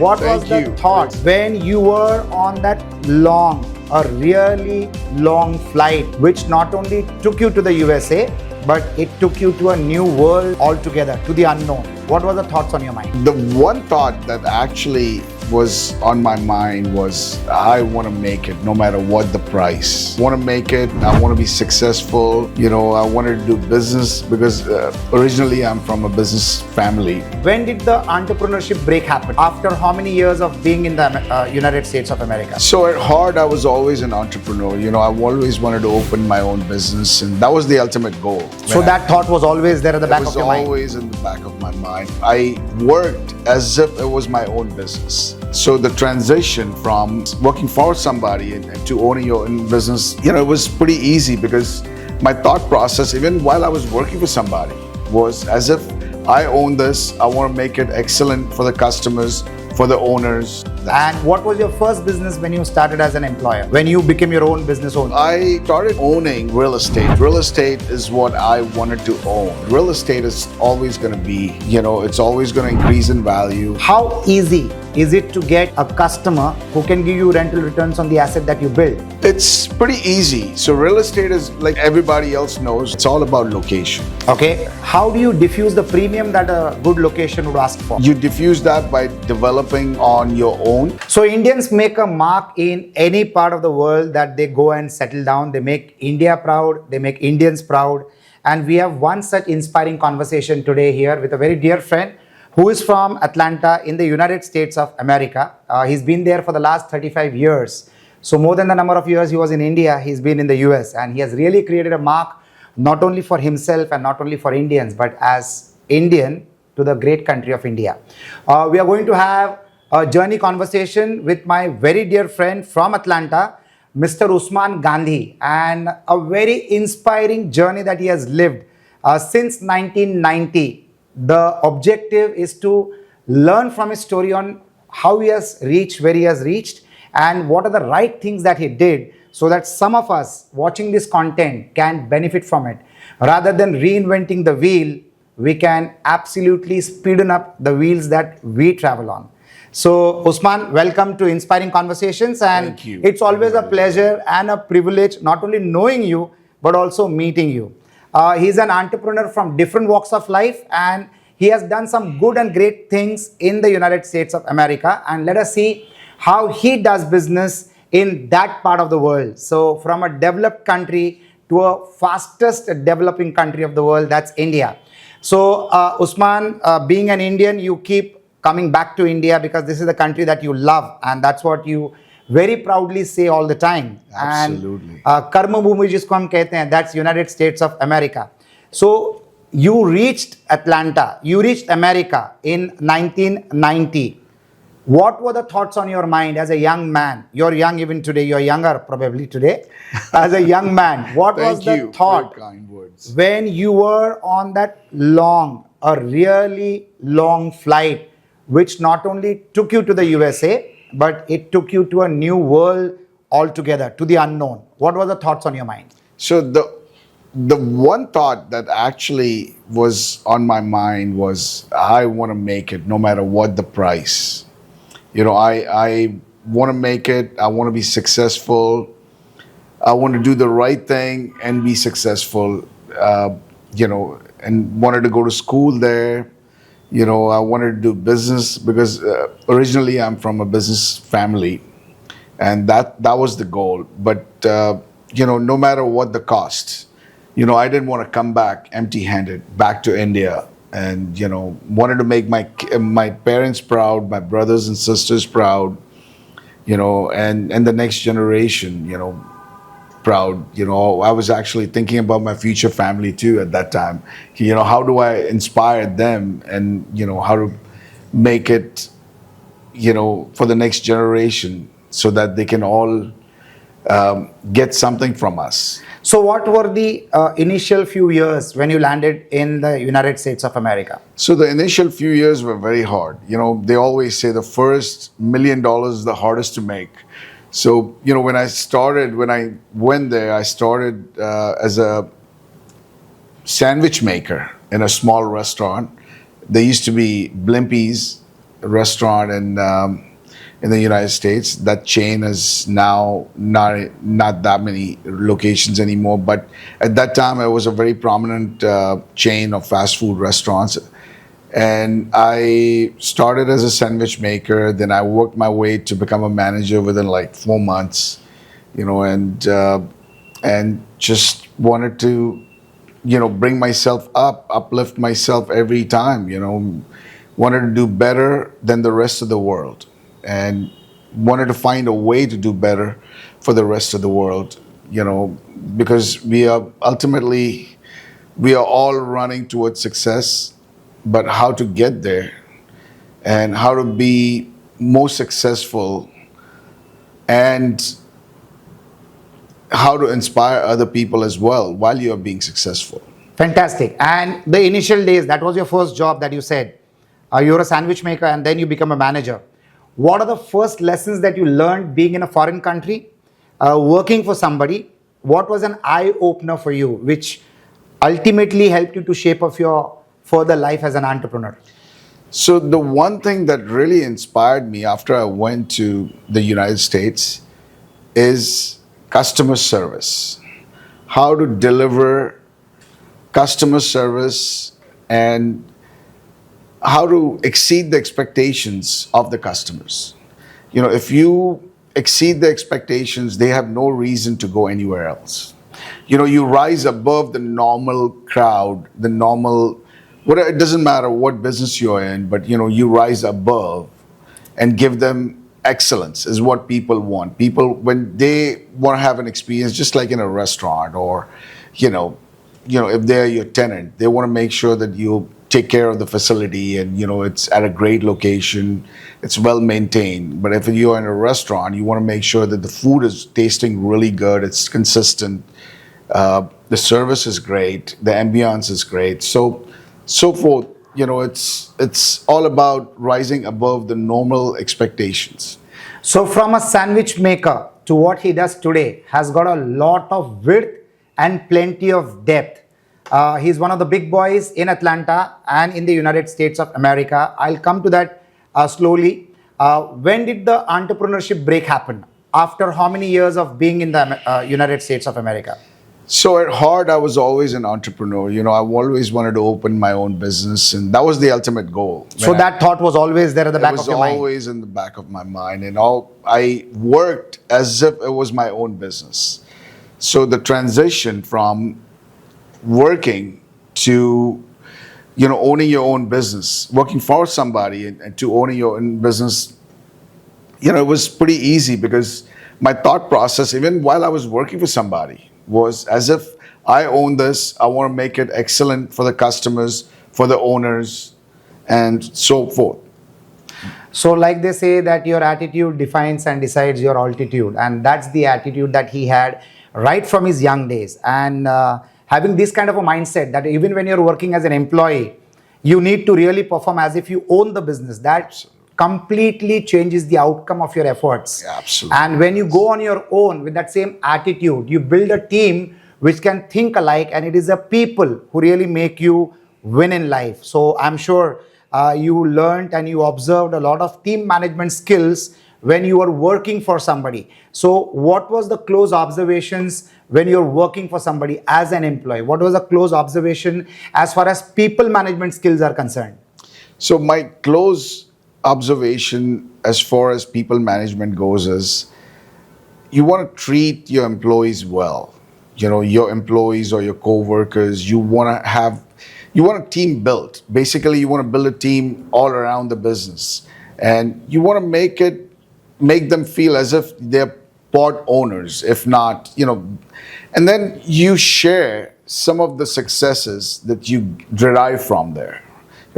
What was the thought when you were on that a really long flight, which not only took you to the USA, but it took you to a new world altogether, to the unknown? What were the thoughts on your mind? The one thought that actually was on my mind was I want to make it no matter what the price. I want to make it. I want to be successful. I wanted to do business because originally I'm from a business family. When did the entrepreneurship break happen? After how many years of being in the United States of America? So at heart, I was always an entrepreneur. I've always wanted to open my own business, and that was the ultimate goal. So that thought was always there at the back of your mind? It was always in the back of my mind. I worked as if it was my own business. So the transition from working for somebody and to owning your own business, it was pretty easy because my thought process, even while I was working for somebody, was as if I own this, I want to make it excellent for the customers, for the owners. And what was your first business when you started as an employer? When you became your own business owner? I started owning real estate. Real estate is what I wanted to own. Real estate is always going to be, it's always going to increase in value. How easy is it to get a customer who can give you rental returns on the asset that you build? It's pretty easy. So real estate is, like everybody else knows, it's all about location. Okay. How do you diffuse the premium that a good location would ask for? You diffuse that by developing on your own. So Indians make a mark in any part of the world that they go and settle down. They make India proud. They make Indians proud. And we have one such inspiring conversation today here with a very dear friend who is from Atlanta in the United States of America. He's been there for the last 35 years. So more than the number of years he was in India, he's been in the US, and he has really created a mark not only for himself and not only for Indians, but as Indian to the great country of India. We are going to have a journey conversation with my very dear friend from Atlanta, Mr. Usman Gandhi, and a very inspiring journey that he has lived since 1990. The objective is to learn from his story on how he has reached where he has reached and what are the right things that he did so that some of us watching this content can benefit from it. Rather than reinventing the wheel, we can absolutely speeden up the wheels that we travel on. So Usman, welcome to Inspiring Conversations, and thank you. It's always a pleasure and a privilege not only knowing you but also meeting you. He's an entrepreneur from different walks of life, and he has done some good and great things in the United States of America, and let us see how he does business in that part of the world. So from a developed country to a fastest developing country of the world, that's India. So Usman, being an Indian, you keep coming back to India because this is the country that you love, and that's what you very proudly say all the time. Absolutely. And Karma Bhumi jisko hum kehte hain, that's United States of America. So you reached Atlanta, you reached America in 1990. What were the thoughts on your mind as a young man? You're young even today, you're younger probably today. As a young man, what was the thought very kind words. when you were on that a really long flight, which not only took you to the USA, but it took you to a new world altogether, to the unknown? What were the thoughts on your mind? So the one thought that actually was on my mind was I want to make it no matter what the price. I want to make it. I want to be successful. I want to do the right thing and be successful, and wanted to go to school there. I wanted to do business because originally I'm from a business family, and that was the goal. But, no matter what the cost, I didn't want to come back empty-handed back to India, and, wanted to make my parents proud, my brothers and sisters proud, and the next generation, proud. I was actually thinking about my future family too at that time. How do I inspire them, and how to make it for the next generation so that they can all get something from us. So what were the initial few years when you landed in the United States of America? So the initial few years were very hard. They always say the first $1 million is the hardest to make. So, when I went there, I started as a sandwich maker in a small restaurant. There used to be Blimpies restaurant in the United States. That chain is now not that many locations anymore. But at that time, it was a very prominent chain of fast food restaurants. And I started as a sandwich maker. Then I worked my way to become a manager within like 4 months, and just wanted to, bring myself up, uplift myself every time. Wanted to do better than the rest of the world, and wanted to find a way to do better for the rest of the world. Because we are all running towards success, but how to get there and how to be more successful and how to inspire other people as well while you are being successful. Fantastic. And the initial days, that was your first job that you said. You were a sandwich maker and then you become a manager. What are the first lessons that you learned being in a foreign country, working for somebody? What was an eye opener for you, which ultimately helped you to shape up your further life as an entrepreneur? So the one thing that really inspired me after I went to the United States is customer service. How to deliver customer service and how to exceed the expectations of the customers. If you exceed the expectations, they have no reason to go anywhere else. You rise above the normal crowd, it doesn't matter what business you're in, but you rise above and give them excellence is what people want. People, when they want to have an experience, just like in a restaurant or, if they're your tenant, they want to make sure that you take care of the facility and, it's at a great location, it's well maintained. But if you're in a restaurant, you want to make sure that the food is tasting really good, it's consistent, the service is great, the ambiance is great. So forth. It's all about rising above the normal expectations. So from a sandwich maker to what he does today has got a lot of width and plenty of depth. He's one of the big boys in Atlanta and in the United States of America. I'll come to that slowly. When did the entrepreneurship break happen? After how many years of being in the United States of America? So at heart, I was always an entrepreneur. I always wanted to open my own business, and that was the ultimate goal. So that thought was always there at the back of your mind? It was always in the back of my mind, and I worked as if it was my own business. So the transition from working to, owning your own business, working for somebody and to owning your own business, it was pretty easy because my thought process, even while I was working for somebody, was as if I own this, I want to make it excellent for the customers, for the owners, and so forth. So like they say that your attitude defines and decides your altitude, and that's the attitude that he had right from his young days. And having this kind of a mindset that even when you're working as an employee, you need to really perform as if you own the business. That completely changes the outcome of your efforts. Yeah, absolutely. And when you go on your own with that same attitude, you build a team which can think alike, and it is the people who really make you win in life. So I'm sure you learned and you observed a lot of team management skills when you were working for somebody. So what was the close observations when you're working for somebody as an employee? What was the close observation as far as people management skills are concerned? So my close observation as far as people management goes is you want to treat your employees well. Your employees or your co-workers, you want a team built. Basically, you want to build a team all around the business, and you want to make them feel as if they're part owners, if not, and then you share some of the successes that you derive from there,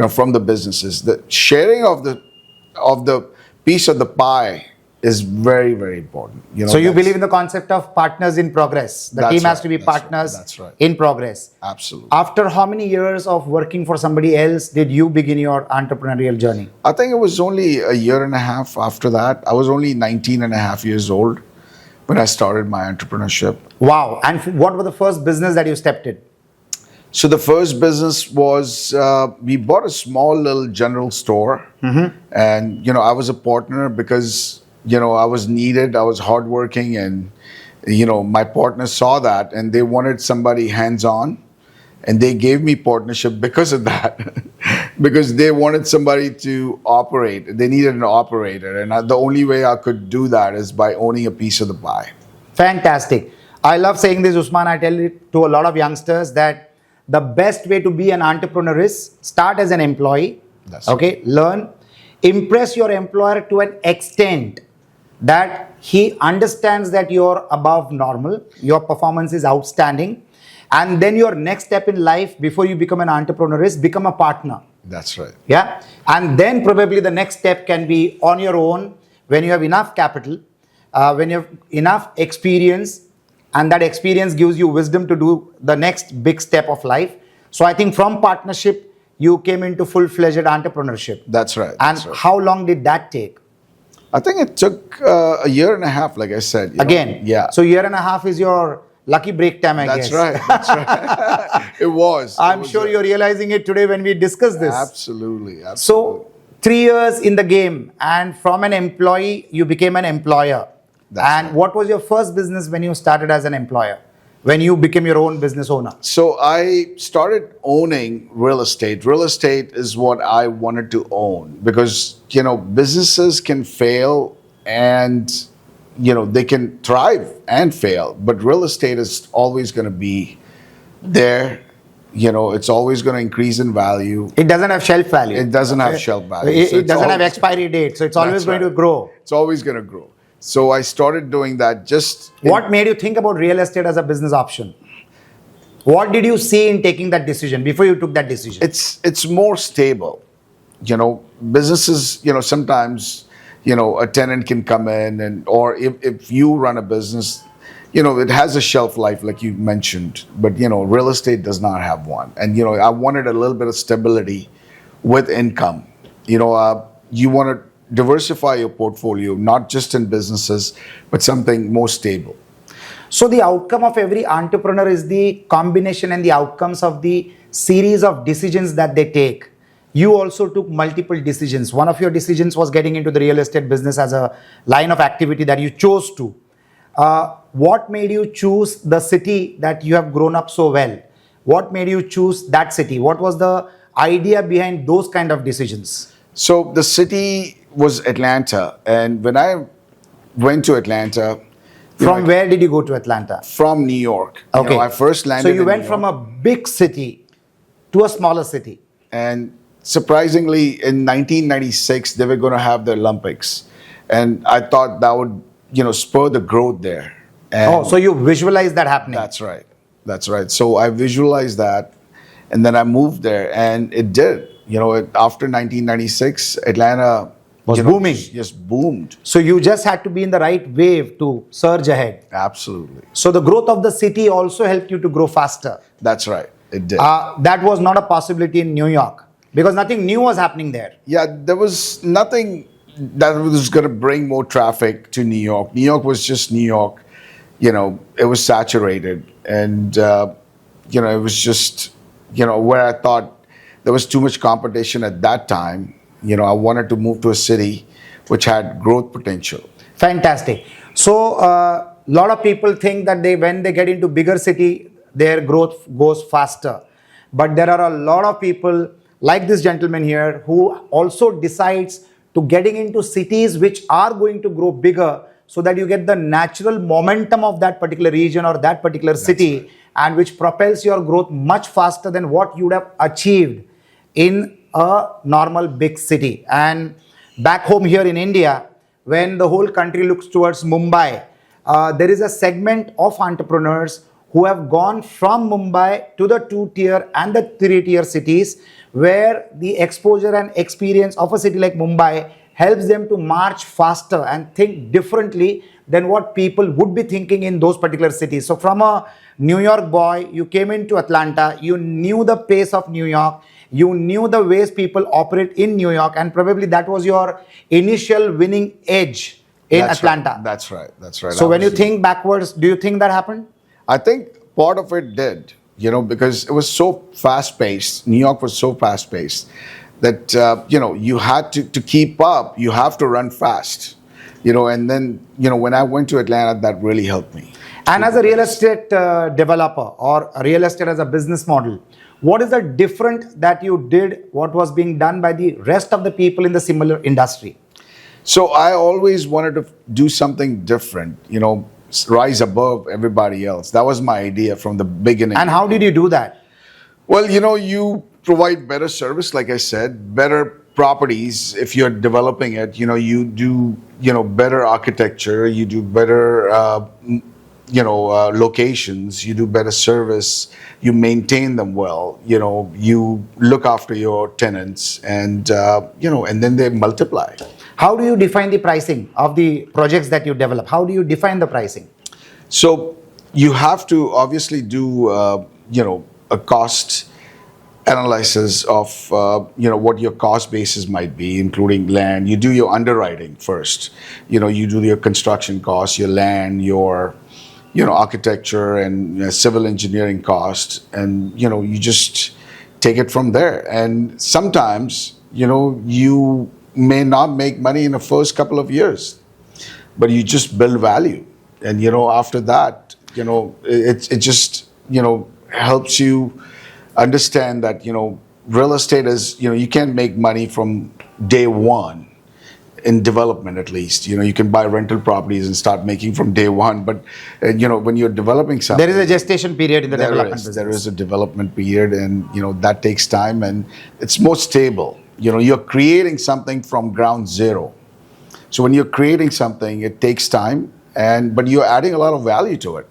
from the businesses. The sharing of the piece of the pie is very, very important. So you believe in the concept of partners in progress. The team has to be partners in progress. Absolutely. After how many years of working for somebody else did you begin your entrepreneurial journey? I think it was only a year and a half after that. I was only 19 and a half years old when I started my entrepreneurship. Wow. And what was the first business that you stepped in? So the first business was we bought a small little general store, and I was a partner because I was needed. I was hardworking, and my partner saw that, and they wanted somebody hands-on, and they gave me partnership because of that, because they wanted somebody to operate. They needed an operator, and the only way I could do that is by owning a piece of the pie. Fantastic. I love saying this, Usman. I tell it to a lot of youngsters that the best way to be an entrepreneur is start as an employee. That's okay, learn, impress your employer to an extent that he understands that you're above normal, your performance is outstanding, and then your next step in life before you become an entrepreneur is become a partner. That's right. Yeah, and then probably the next step can be on your own when you have enough capital, when you have enough experience, and that experience gives you wisdom to do the next big step of life. So I think from partnership you came into full-fledged entrepreneurship. That's right. And That's right. how long did that take? I think it took a year and a half, like I said. Again, Yeah. So year and a half is your lucky break time, I That's guess. right. That's right. It was. I'm It was sure you're realizing it today when we discuss this. Absolutely. Absolutely. So 3 years in the game, and from an employee you became an employer. That's And right. what was your first business when you started as an employer? When you became your own business owner? So I started owning real estate. Real estate is what I wanted to own because, businesses can fail and, they can thrive and fail. But real estate is always going to be there. It's always going to increase in value. It doesn't have shelf value. It doesn't have shelf value. It, So it it's doesn't have always- expiry date. So it's always That's going to right. grow. It's always going to grow. So I started doing that What made you think about real estate as a business option? What did you see in taking that decision before you took that decision? It's more stable. Businesses, sometimes, a tenant can come in or if you run a business, it has a shelf life like you mentioned, but real estate does not have one. And I wanted a little bit of stability with income. You want to diversify your portfolio, not just in businesses, but something more stable. So the outcome of every entrepreneur is the combination and the outcomes of the series of decisions that they take. You also took multiple decisions. One of your decisions was getting into the real estate business as a line of activity that you chose to. What made you choose the city that you have grown up so well? What made you choose that city? What was the idea behind those kind of decisions? So the city was Atlanta, and when I went to Atlanta, From where did you go to Atlanta? from New York, Okay. I first landed. So you in went New from York, a big city to a smaller city. and surprisingly, in 1996 they were going to have the Olympics, and I thought that would spur the growth there. And Oh, so you visualized that happening. that's right. That's right. So I visualized that, and then I moved there, and it did. After 1996, Atlanta Was booming. Just boomed. So you just had to be in the right wave to surge ahead. Absolutely. So the growth of the city also helped you to grow faster. That's right. It did. That was not a possibility in New York because nothing new was happening there. Yeah, there was nothing that was going to bring more traffic to New York. New York was just New York. It was saturated, and it was just where I thought there was too much competition at that time. I wanted to move to a city which had growth potential. Fantastic. So a lot of people think that when they get into bigger city, their growth goes faster. But there are a lot of people like this gentleman here who also decides to getting into cities which are going to grow bigger so that you get the natural momentum of that particular region or that particular city, and which propels your growth much faster than what you would have achieved in a normal big city. And back home here in India, when the whole country looks towards Mumbai, there is a segment of entrepreneurs who have gone from Mumbai to the 2-tier and the 3-tier cities, where the exposure and experience of a city like Mumbai helps them to march faster and think differently than what people would be thinking in those particular cities. So from a New York boy, you came into Atlanta, you knew the pace of New York, you knew the ways people operate in New York, and probably that was your initial winning edge in Atlanta. Right. That's right. That's right. So when you think backwards, do you think that happened? I think part of it did. because it was so fast paced. New York was so fast paced that, you had to keep up. You have to run fast, and then, when I went to Atlanta, that really helped me. And as a real estate developer or a real estate as a business model, what is the different that you did, what was being done by the rest of the people in the similar industry? So I always wanted to do something different, rise above everybody else. That was my idea from the beginning. And how did you do that? Well, you provide better service, like I said, better properties. If you're developing it, you do, better architecture, you do better, locations, you do better service, you maintain them well, you look after your tenants, and, and then they multiply. How do you define the pricing of the projects that you develop? How do you define the pricing? So you have to obviously do, a cost analysis of, what your cost basis might be, including land. You do your underwriting first. You do your construction costs, your land, your, architecture and civil engineering costs, and, you just take it from there. And sometimes, you may not make money in the first couple of years, but you just build value. And, after that, it just, helps you understand that, real estate is, you can't make money from day one in development, at least. You can buy rental properties and start making from day one. But, when you're developing something, there is a gestation period in the development business. There is a development period, and, that takes time, and it's more stable. You're creating something from ground zero. So when you're creating something, it takes time, but you're adding a lot of value to it.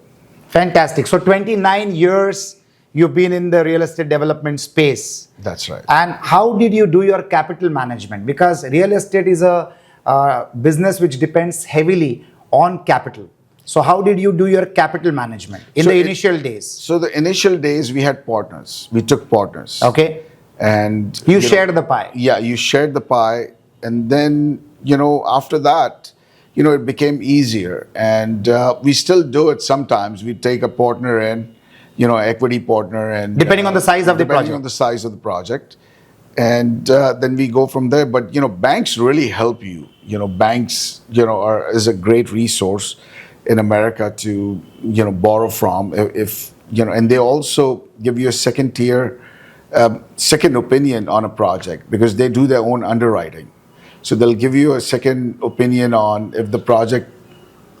Fantastic. So 29 years you've been in the real estate development space. That's right. And how did you do your capital management? Because real estate is a business which depends heavily on capital. So how did you do your capital management in the initial days? So the initial days, we had partners. We took partners. Okay. And you shared the pie. Yeah, you shared the pie. And then, after that, it became easier. And we still do it sometimes. We take a partner in, equity partner, and depending on the size of the project. Depending on the size of the project. And then we go from there. But, banks really help you. Banks, is a great resource in America to, borrow from. If and they also give you a second opinion on a project, because they do their own underwriting. So they'll give you a second opinion on if the project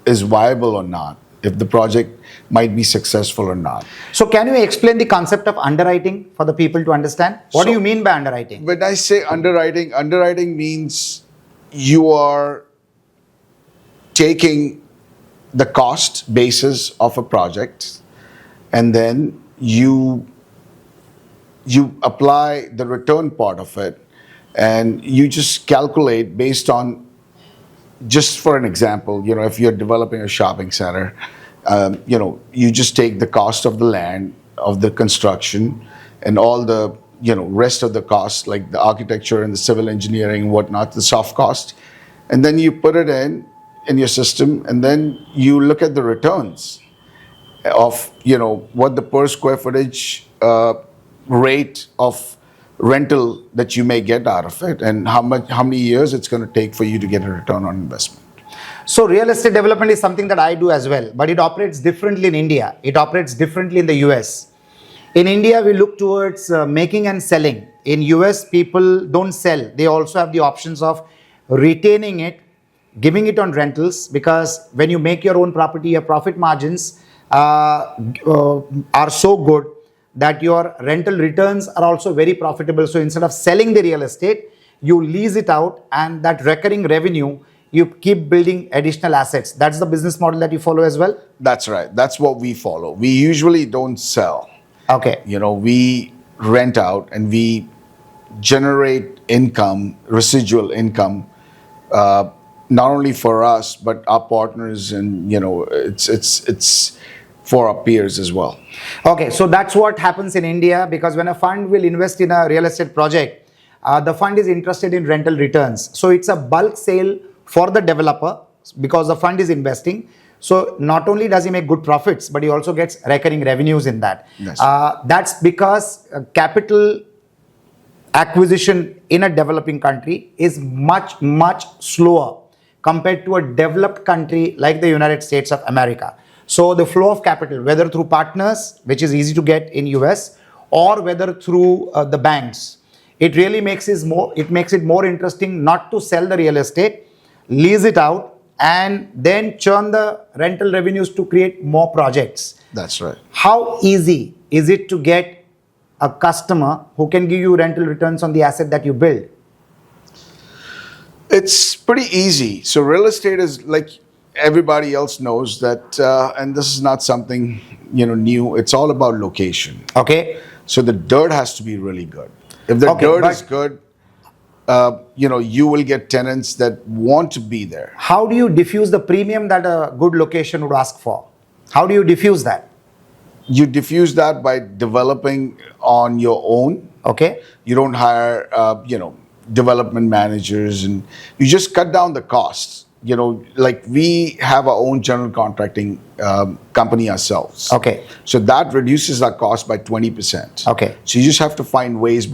is viable or not, if the project might be successful or not. So can you explain the concept of underwriting for the people to understand? What do you mean by underwriting? When I say underwriting means you are taking the cost basis of a project, and then you apply the return part of it, and you just calculate based on, just for an example, if you're developing a shopping center, you just take the cost of the land, of the construction, and all the, rest of the costs, like the architecture and the civil engineering and whatnot, the soft cost, and then you put it in your system, and then you look at the returns of, what the per square footage rate of rental that you may get out of it, and how many years it's going to take for you to get a return on investment. So real estate development is something that I do as well, but it operates differently in India. It operates differently in the US. In India, we look towards making and selling. In US, people don't sell. They also have the options of retaining it, giving it on rentals, because when you make your own property, your profit margins are so good that your rental returns are also very profitable. So instead of selling the real estate, you lease it out, and that recurring revenue, you keep building additional assets. That's the business model that you follow as well? That's right. That's what we follow. We usually don't sell. Okay. We rent out, and we generate income, residual income, not only for us, but our partners, and, it's for our peers as well. Okay, so that's what happens in India, because when a fund will invest in a real estate project, the fund is interested in rental returns. So it's a bulk sale for the developer, because the fund is investing. So not only does he make good profits, but he also gets recurring revenues in that. Yes. That's because capital acquisition in a developing country is much, much slower compared to a developed country like the United States of America. So the flow of capital, whether through partners, which is easy to get in US, or whether through the banks, it really makes it more interesting not to sell the real estate, lease it out, and then churn the rental revenues to create more projects. That's right. How easy is it to get a customer who can give you rental returns on the asset that you build? It's pretty easy. So real estate is like everybody else knows that, and this is not something new. It's all about location. Okay. So the dirt has to be really good. If the Okay, dirt but- is good, you will get tenants that want to be there. How do you diffuse the premium that a good location would ask for? How do you diffuse that? You diffuse that by developing on your own. Okay. You don't hire, development managers, and you just cut down the costs. Like we have our own general contracting company ourselves. Okay. So that reduces our cost by 20%. Okay. So you just have to find ways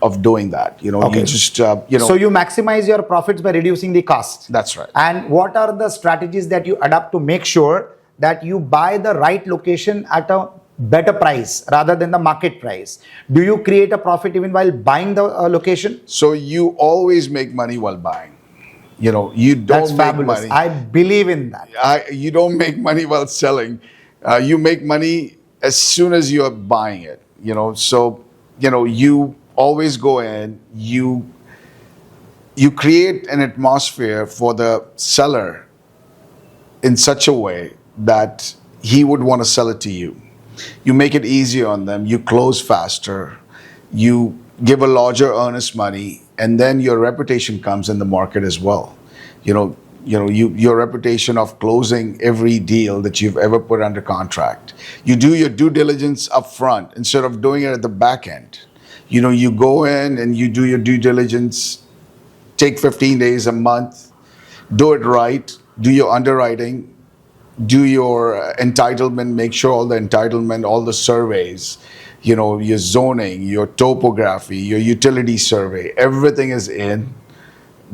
of doing that. Okay. You just, So you maximize your profits by reducing the costs. That's right. And what are the strategies that you adopt to make sure that you buy the right location at a better price rather than the market price? Do you create a profit even while buying the location? So you always make money while buying. You don't That's make fabulous. money. I believe in that. You don't make money while selling. You make money as soon as you are buying it. So you always go in. You create an atmosphere for the seller in such a way that he would want to sell it to you. You make it easier on them. You close faster. You give a larger earnest money, and then your reputation comes in the market as well. Your reputation of closing every deal that you've ever put under contract. You do your due diligence up front instead of doing it at the back end. You go in and you do your due diligence, take 15 days, a month, do it right, do your underwriting, do your entitlement, make sure all the entitlement, all the surveys, your zoning, your topography, your utility survey, everything is in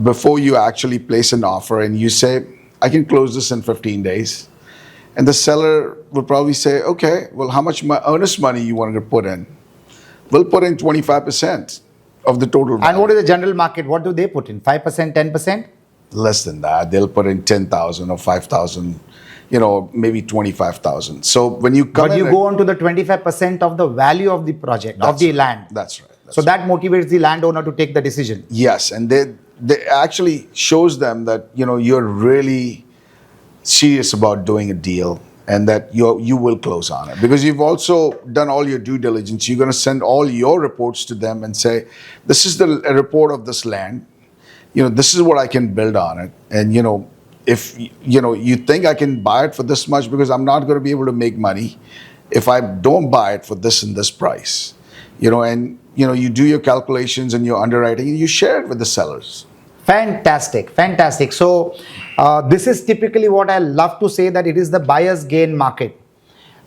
before you actually place an offer and you say, I can close this in 15 days. And the seller will probably say, okay, well, how much earnest money you wanted to put in? We'll put in 25% of the total value. And what is the general market? What do they put in? 5%, 10%? Less than that. They'll put in 10,000 or 5,000, maybe 25,000. So when you come But you go on to the 25% of the value of the project, of the land. That's right. So that motivates the landowner to take the decision. Yes, and they actually shows them that you're really serious about doing a deal and that you will close on it because you've also done all your due diligence. You're going to send all your reports to them and say, this is a report of this land. This is what I can build on it, and if you think I can buy it for this much because I'm not going to be able to make money if I don't buy it for this and this price. You do your calculations and your underwriting and you share it with the sellers. Fantastic, fantastic. So this is typically what I love to say, that it is the buyer's gain market.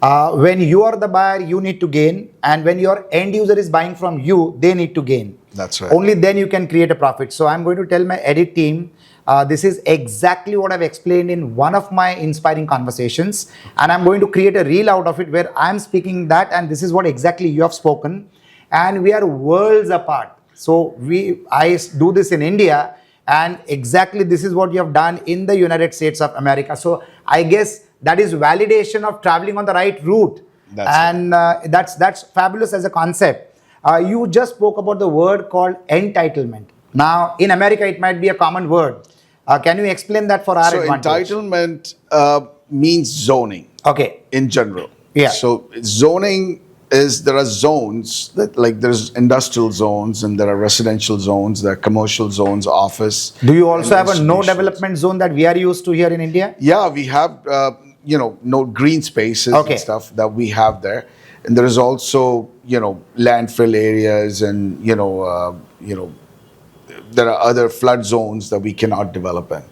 When you are the buyer, you need to gain, and when your end user is buying from you, they need to gain. That's right. Only then you can create a profit. So I'm going to tell my edit team, this is exactly what I've explained in one of my inspiring conversations, and I'm going to create a reel out of it where I'm speaking that, and this is what exactly you have spoken, and we are worlds apart. So I do this in India, and exactly this is what you have done in the United States of America. So I guess that is validation of traveling on the right route. That's fabulous as a concept. You just spoke about the word called entitlement. Now, in America, it might be a common word. Can you explain that for our advantage? So entitlement means zoning. Okay. In general. Yeah. So zoning is, there are zones that, like, there's industrial zones and there are residential zones, there are commercial zones, office. Do you also have a no institutions. development zone that we are used to here in India? Yeah, we have no green spaces and stuff that we have there, and there is also landfill areas and there are other flood zones that we cannot develop in.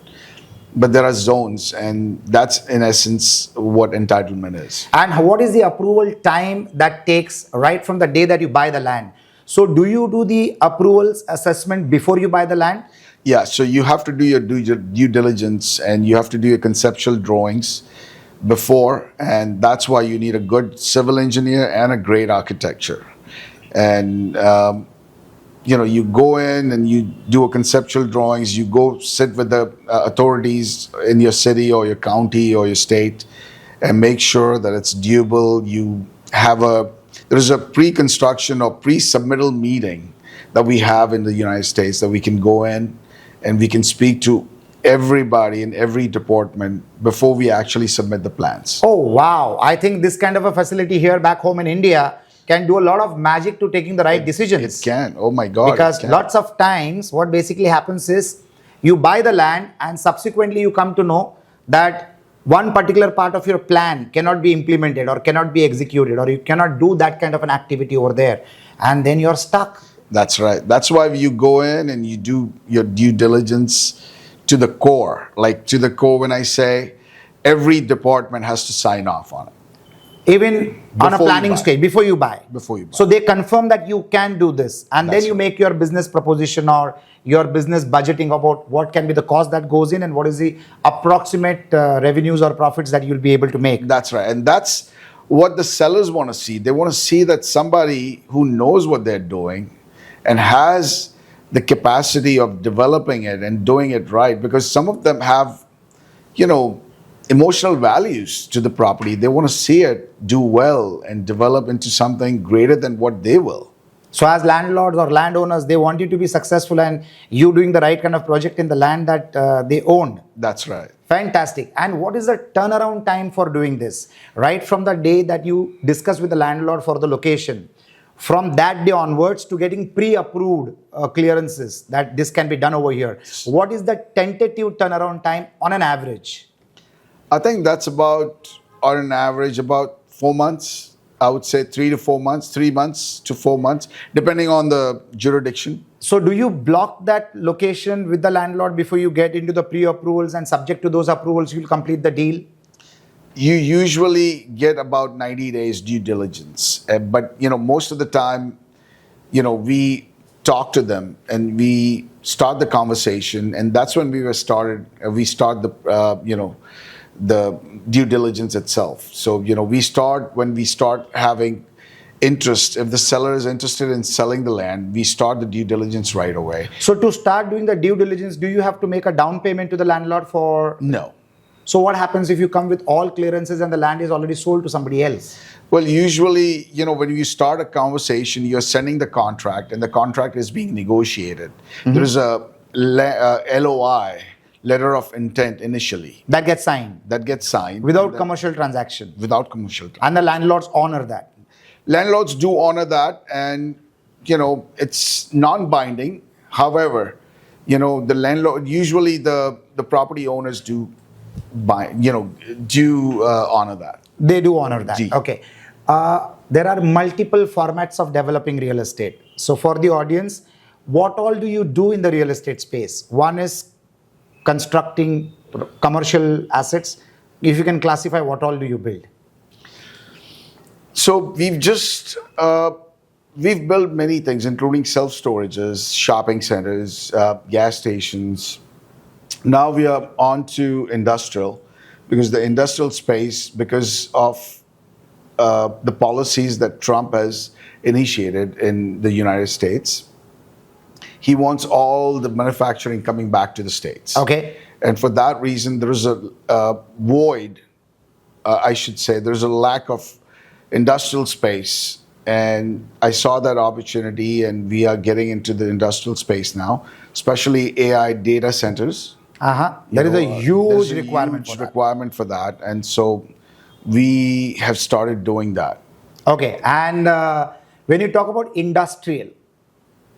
but there are zones, and that's in essence what entitlement is. And what is the approval time that takes right from the day that you buy the land? So do you do the approvals assessment before you buy the land? Yeah, so you have to do your due diligence, and you have to do your conceptual drawings before, and that's why you need a good civil engineer and a great architecture. And you go in and you do a conceptual drawings. You go sit with the authorities in your city or your county or your state, and make sure that it's doable. There's a pre-construction or pre-submittal meeting that we have in the United States that we can go in and we can speak to everybody in every department before we actually submit the plans. Oh, wow. I think this kind of a facility here back home in India can do a lot of magic to taking the right decisions. It can. Oh my God. Because lots of times what basically happens is you buy the land and subsequently you come to know that one particular part of your plan cannot be implemented or cannot be executed, or you cannot do that kind of an activity over there, and then you're stuck. That's right. That's why you go in and you do your due diligence to the core. Like to the core, when I say every department has to sign off on it. Even on a planning stage, before you buy. Before you buy. So they confirm that you can do this, and then you right. make your business proposition or your business budgeting about what can be the cost that goes in and what is the approximate revenues or profits that you'll be able to make. That's right. And that's what the sellers want to see. They want to see that somebody who knows what they're doing and has the capacity of developing it and doing it right, because some of them have, emotional values to the property. They want to see it do well and develop into something greater than what they will. So as landlords or landowners, they want you to be successful and you doing the right kind of project in the land that they own. That's right. Fantastic. And what is the turnaround time for doing this? Right from the day that you discuss with the landlord for the location, from that day onwards to getting pre-approved clearances that this can be done over here. What is the tentative turnaround time on an average? I think that's on an average, about 4 months. I would say 3 to 4 months, 3 months to 4 months, depending on the jurisdiction. So do you block that location with the landlord before you get into the pre-approvals, and subject to those approvals, you'll complete the deal? You usually get about 90 days due diligence. But, most of the time, we talk to them and we start the conversation. And that's when we start the due diligence itself. So, when we start having interest, if the seller is interested in selling the land, we start the due diligence right away. So to start doing the due diligence, do you have to make a down payment to the landlord for? No. So what happens if you come with all clearances and the land is already sold to somebody else? Well, usually, when you start a conversation, you're sending the contract and the contract is being negotiated. Mm-hmm. There is a LOI, letter of intent, initially. That gets signed. Without commercial transaction. Without commercial transaction. And the landlords honor that. Landlords do honor that, and, it's non-binding. However, the landlord, usually the property owners do honor that. They do honor that. Okay. There are multiple formats of developing real estate. So for the audience, what all do you do in the real estate space? One is constructing commercial assets. If you can classify, what all do you build? So we've built many things, including self-storages, shopping centers, gas stations. Now we are on to industrial, because the industrial space, because of the policies that Trump has initiated in the United States, he wants all the manufacturing coming back to the States. Okay. And for that reason, there is a void, there's a lack of industrial space. And I saw that opportunity, and we are getting into the industrial space now, especially AI data centers. There is a huge requirement for that. And so we have started doing that. Okay. And when you talk about industrial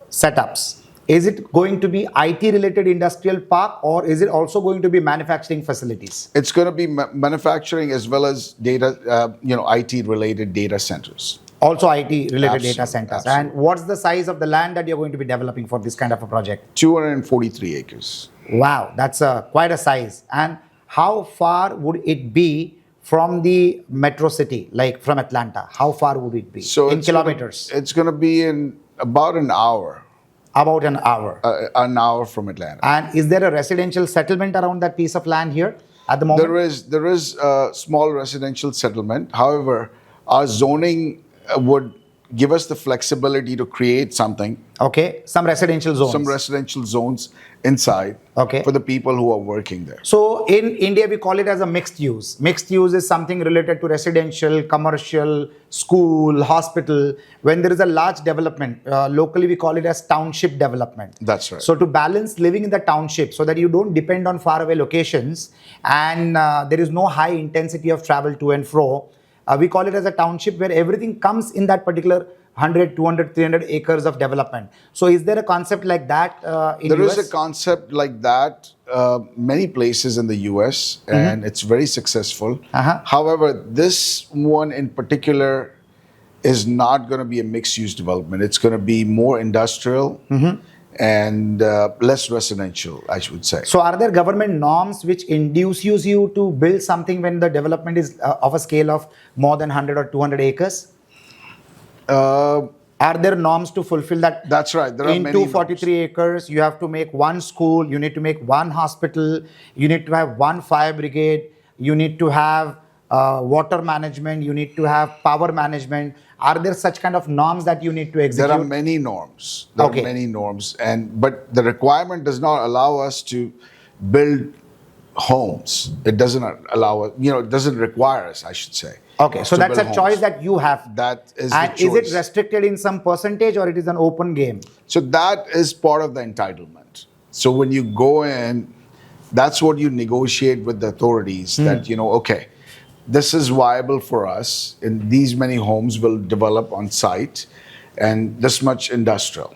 setups, is it going to be IT related industrial park, or is it also going to be manufacturing facilities? It's going to be manufacturing as well as data, IT related data centers. Also IT related data centers. Absolutely. And what's the size of the land that you're going to be developing for this kind of a project? 243 acres. Wow, that's quite a size. And how far would it be from the metro city, like from Atlanta? How far would it be So in kilometers? it's gonna be in about an hour, About an hour. from Atlanta. And is there a residential settlement around that piece of land here at the moment? There is a small residential settlement. However, our zoning would give us the flexibility to create something, Okay, some residential zones. some residential zones inside, Okay. for the people who are working there. So in India, we call it as a mixed use. Mixed use is something related to residential, commercial, school, hospital. When there is a large development, locally we call it as township development. That's right. So to balance living in the township so that you don't depend on faraway locations and there is no high intensity of travel to and fro, we call it as a township where everything comes in that particular 100, 200, 300 acres of development. So is there a concept like that in There US? is a concept like that many places in the US, and it's very successful. Uh-huh. However, this one in particular is not going to be a mixed use development. It's going to be more industrial and less residential, I should say. So are there government norms which induces you to build something when the development is of a scale of more than 100 or 200 acres? Are there norms to fulfill that? That's right. There are In many 243 acres, you have to make one school, you need to make one hospital, you need to have one fire brigade, you need to have water management, you need to have power management. Are there such kind of norms that you need to execute? There are many norms. There Okay. are many norms, but the requirement does not allow us to build homes. It doesn't allow us. It doesn't require us, I should say. Okay, so to that's a build choice homes. that you have. That is And the is it choice. restricted in some percentage or it is an open game? So that is part of the entitlement. So when you go in, that's what you negotiate with the authorities that, okay, this is viable for us, and these many homes will develop on site, and this much industrial.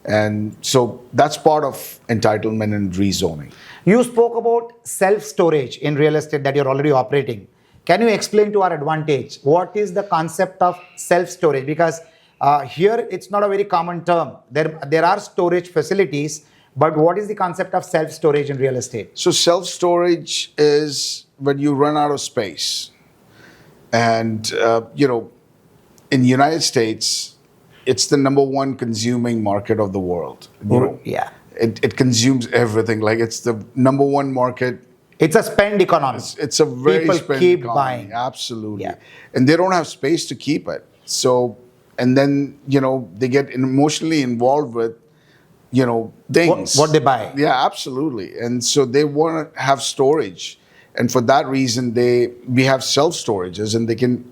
And so that's part of entitlement and rezoning. You spoke about self-storage in real estate that you're already operating. Can you explain to our advantage what is the concept of self-storage? Because here it's not a very common term. There are storage facilities, but what is the concept of self-storage in real estate? So self-storage is when you run out of space. And, in the United States, it's the number one consuming market of the world. Yeah. It consumes everything. Like, it's the number one market. It's a spend economy. It's a very People spend keep economy. buying. Absolutely. Yeah. And they don't have space to keep it. So, and then, they get emotionally involved with, things. What they buy. Yeah, absolutely. And so they want to have storage. And for that reason, we have self-storages, and they can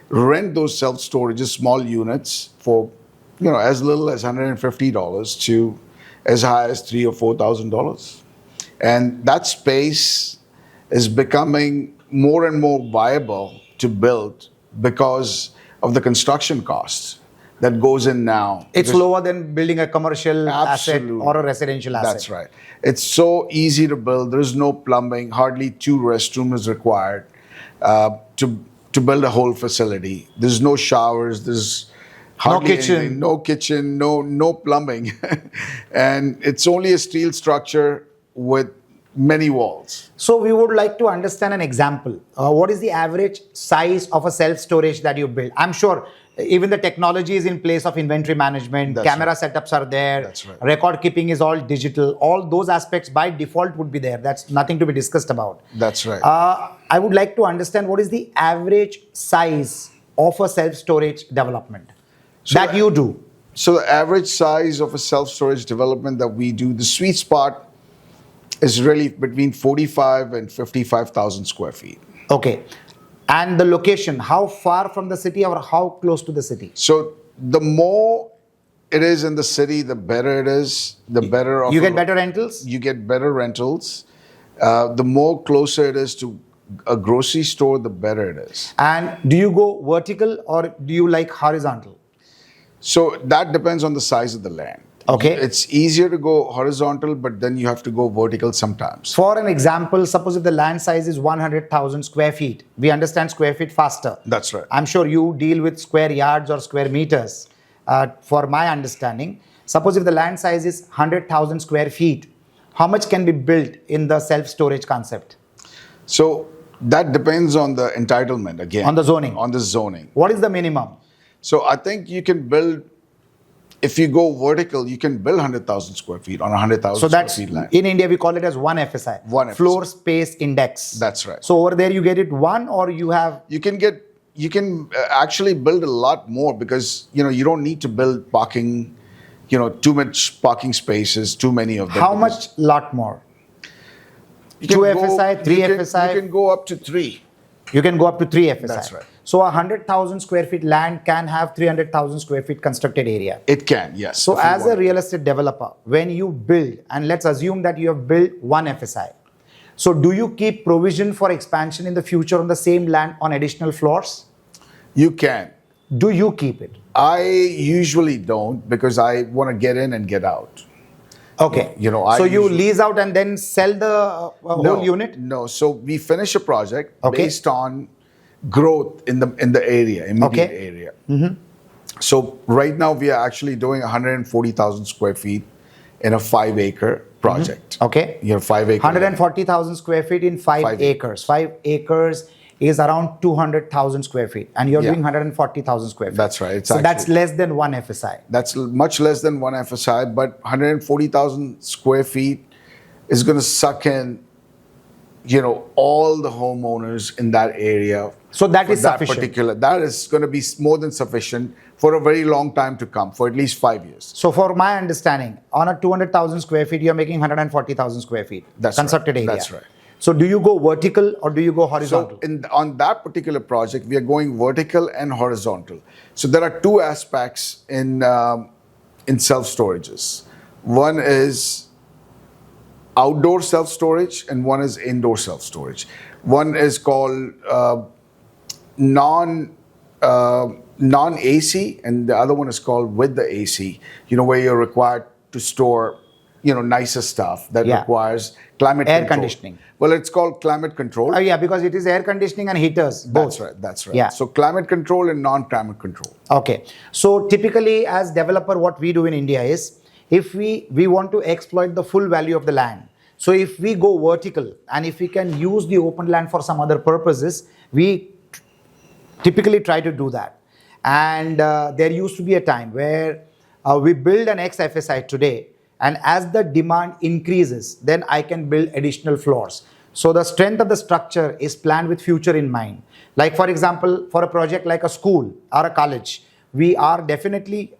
rent those self-storages, small units, for, as little as $150 to as high as $3,000 or $4,000. And that space is becoming more and more viable to build because of the construction costs that goes in now. It's lower than building a commercial asset Absolutely. or a residential asset. That's right. It's so easy to build. There's no plumbing. Hardly 2 restrooms is required to build a whole facility. There's no showers. There's hardly kitchen. anything. No kitchen. No plumbing. And it's only a steel structure with many walls. So we would like to understand an example. What is the average size of a self-storage that you build? I'm sure even the technology is in place of inventory management, That's camera setups are there, That's right. record keeping is all digital. All those aspects by default would be there. That's nothing to be discussed about. That's right. I would like to understand what is the average size of a self-storage development that you do. So the average size of a self-storage development that we do, the sweet spot is really between 45 and 55,000 square feet. Okay. And the location, how far from the city or how close to the city? So the more it is in the city, the better it is. The better of You get better rentals? You get better rentals. The more closer it is to a grocery store, the better it is. And do you go vertical or do you like horizontal? So that depends on the size of the land. Okay. It's easier to go horizontal, but then you have to go vertical sometimes. For an example, suppose if the land size is 100,000 square feet, we understand square feet faster. That's right. I'm sure you deal with square yards or square meters. For my understanding, suppose if the land size is 100,000 square feet, how much can be built in the self-storage concept? So that depends on the entitlement again. On the zoning. On the zoning. What is the minimum? So I think you can build, if you go vertical, you can build 100,000 square feet on 100,000 So square that's, feet land. in India, we call it as 1 FSI. One FSI. Floor space index. That's right. So over there, you get it 1, or you have... You can actually build a lot more because, you don't need to build parking, too much parking spaces, too many of them. How much lot more? You 2 can go- FSI, 3 you can- FSI? You can go up to 3. You can go up to 3 FSI. That's right. So 100,000 square feet land can have 300,000 square feet constructed area. It can, yes. So if you as a want. real estate developer, when you build, and let's assume that you have built 1 FSI, so do you keep provision for expansion in the future on the same land on additional floors? You can. Do you keep it? I usually don't because I want to get in and get out. Okay. I so you usually- lease out and then sell the whole unit? No. So we finish a project Okay. based on growth in the area, immediate Okay. area. So right now we are actually doing 140,000 square feet in a 5-acre project. Okay. 5 acre. 140,000 square feet in 5 5 acres. 5 acres is around 200,000 square feet, and you're Yeah. doing 140,000 square feet. That's right. It's So that's actually- less than 1 FSI. That's much less than 1 FSI, but 140,000 square feet is going to suck in, all the homeowners in that area. So that for is sufficient. That is going to be more than sufficient for a very long time to come, for at least 5 years. So for my understanding, on a 200,000 square feet, you're making 140,000 square feet. That's constructed right. area. That's right. So do you go vertical or do you go horizontal? So on that particular project, we are going vertical and horizontal. So there are 2 aspects in self-storages. One is outdoor self-storage and one is indoor self-storage. One is called non-AC and the other one is called with the AC, where you're required to store, nicer stuff that Yeah. requires climate Air control. conditioning. Well, it's called climate control. Oh yeah, because it is air conditioning and heaters, both. That's right. Yeah. So climate control and non-climate control. Okay. So typically as developer, what we do in India is, if we want to exploit the full value of the land, so if we go vertical and if we can use the open land for some other purposes, we typically try to do that. And there used to be a time where we build an X FSI today, and as the demand increases, then I can build additional floors. So the strength of the structure is planned with future in mind. Like for example, for a project like a school or a college, we are definitely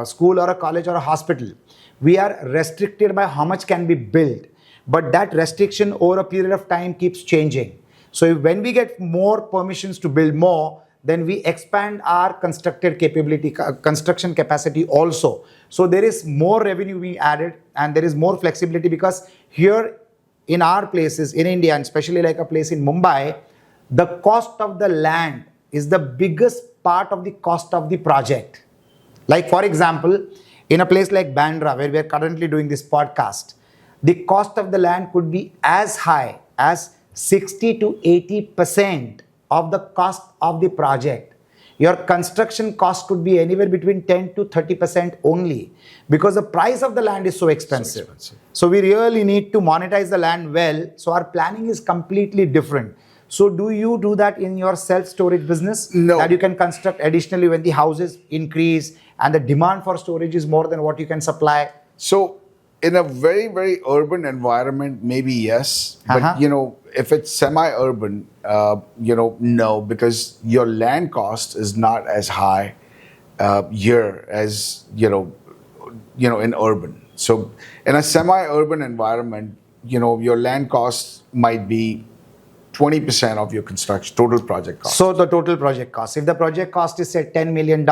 school or a college or a hospital. We are restricted by how much can be built, but that restriction over a period of time keeps changing. So when we get more permissions to build more, then we expand our construction capacity also. So there is more revenue we added and there is more flexibility, because here in our places in India, and especially like a place in Mumbai, the cost of the land is the biggest part of the cost of the project. Like for example, in a place like Bandra, where we are currently doing this podcast, the cost of the land could be as high as 60 to 80% of the cost of the project. Your construction cost could be anywhere between 10 to 30% only, because the price of the land is so expensive. So we really need to monetize the land well. So our planning is completely different. So do you do that in your self-storage business? No. That you can construct additionally when the houses increase and the demand for storage is more than what you can supply? So in a very, very urban environment, maybe yes. But, if it's semi-urban, no, because your land cost is not as high here as, in urban. So in a semi-urban environment, your land cost might be 20% of your construction, total project cost. So the total project cost, if the project cost is say $10 million,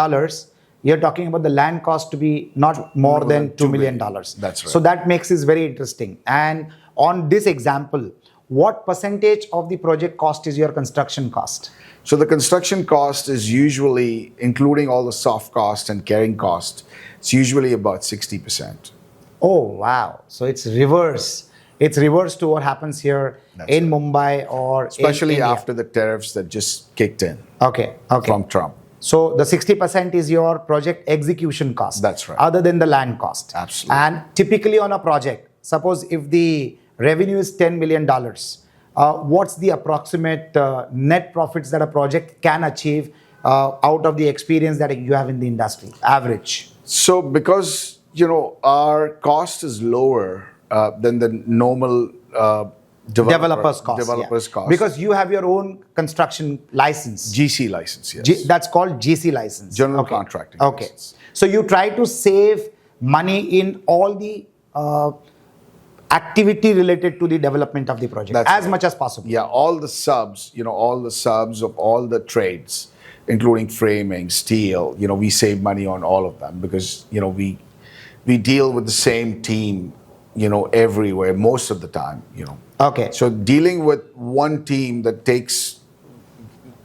you're talking about the land cost to be not more than $2 million. That's right. So that makes it very interesting. And on this example, what percentage of the project cost is your construction cost? So the construction cost is usually, including all the soft cost and carrying cost, it's usually about 60%. Oh, wow. So it's reverse. It's reverse to what happens here in Mumbai or especially in India. after the tariffs that just kicked in Okay. from Trump. So the 60% is your project execution cost. That's right. Other than the land cost. Absolutely. And typically on a project, suppose if the revenue is $10 million, what's the approximate net profits that a project can achieve out of the experience that you have in the industry, average? So because our cost is lower than the normal Developers cost. developers cost, Because you have your own construction license. GC license, yes. That's called GC license. General contracting Okay. license. So you try to save money in all the activity related to the development of the project That's as right. much as possible. Yeah, all the subs, all the subs of all the trades, including framing, steel, we save money on all of them because, we deal with the same team, everywhere, most of the time, Okay. So dealing with one team that takes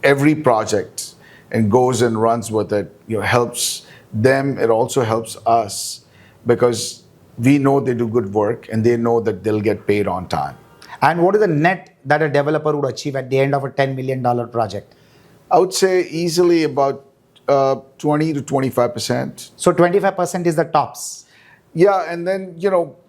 every project and goes and runs with it, helps them. It also helps us because we know they do good work and they know that they'll get paid on time. And what is the net that a developer would achieve at the end of a $10 million project? I would say easily about 20 to 25%. So 25% is the tops. Yeah, and then,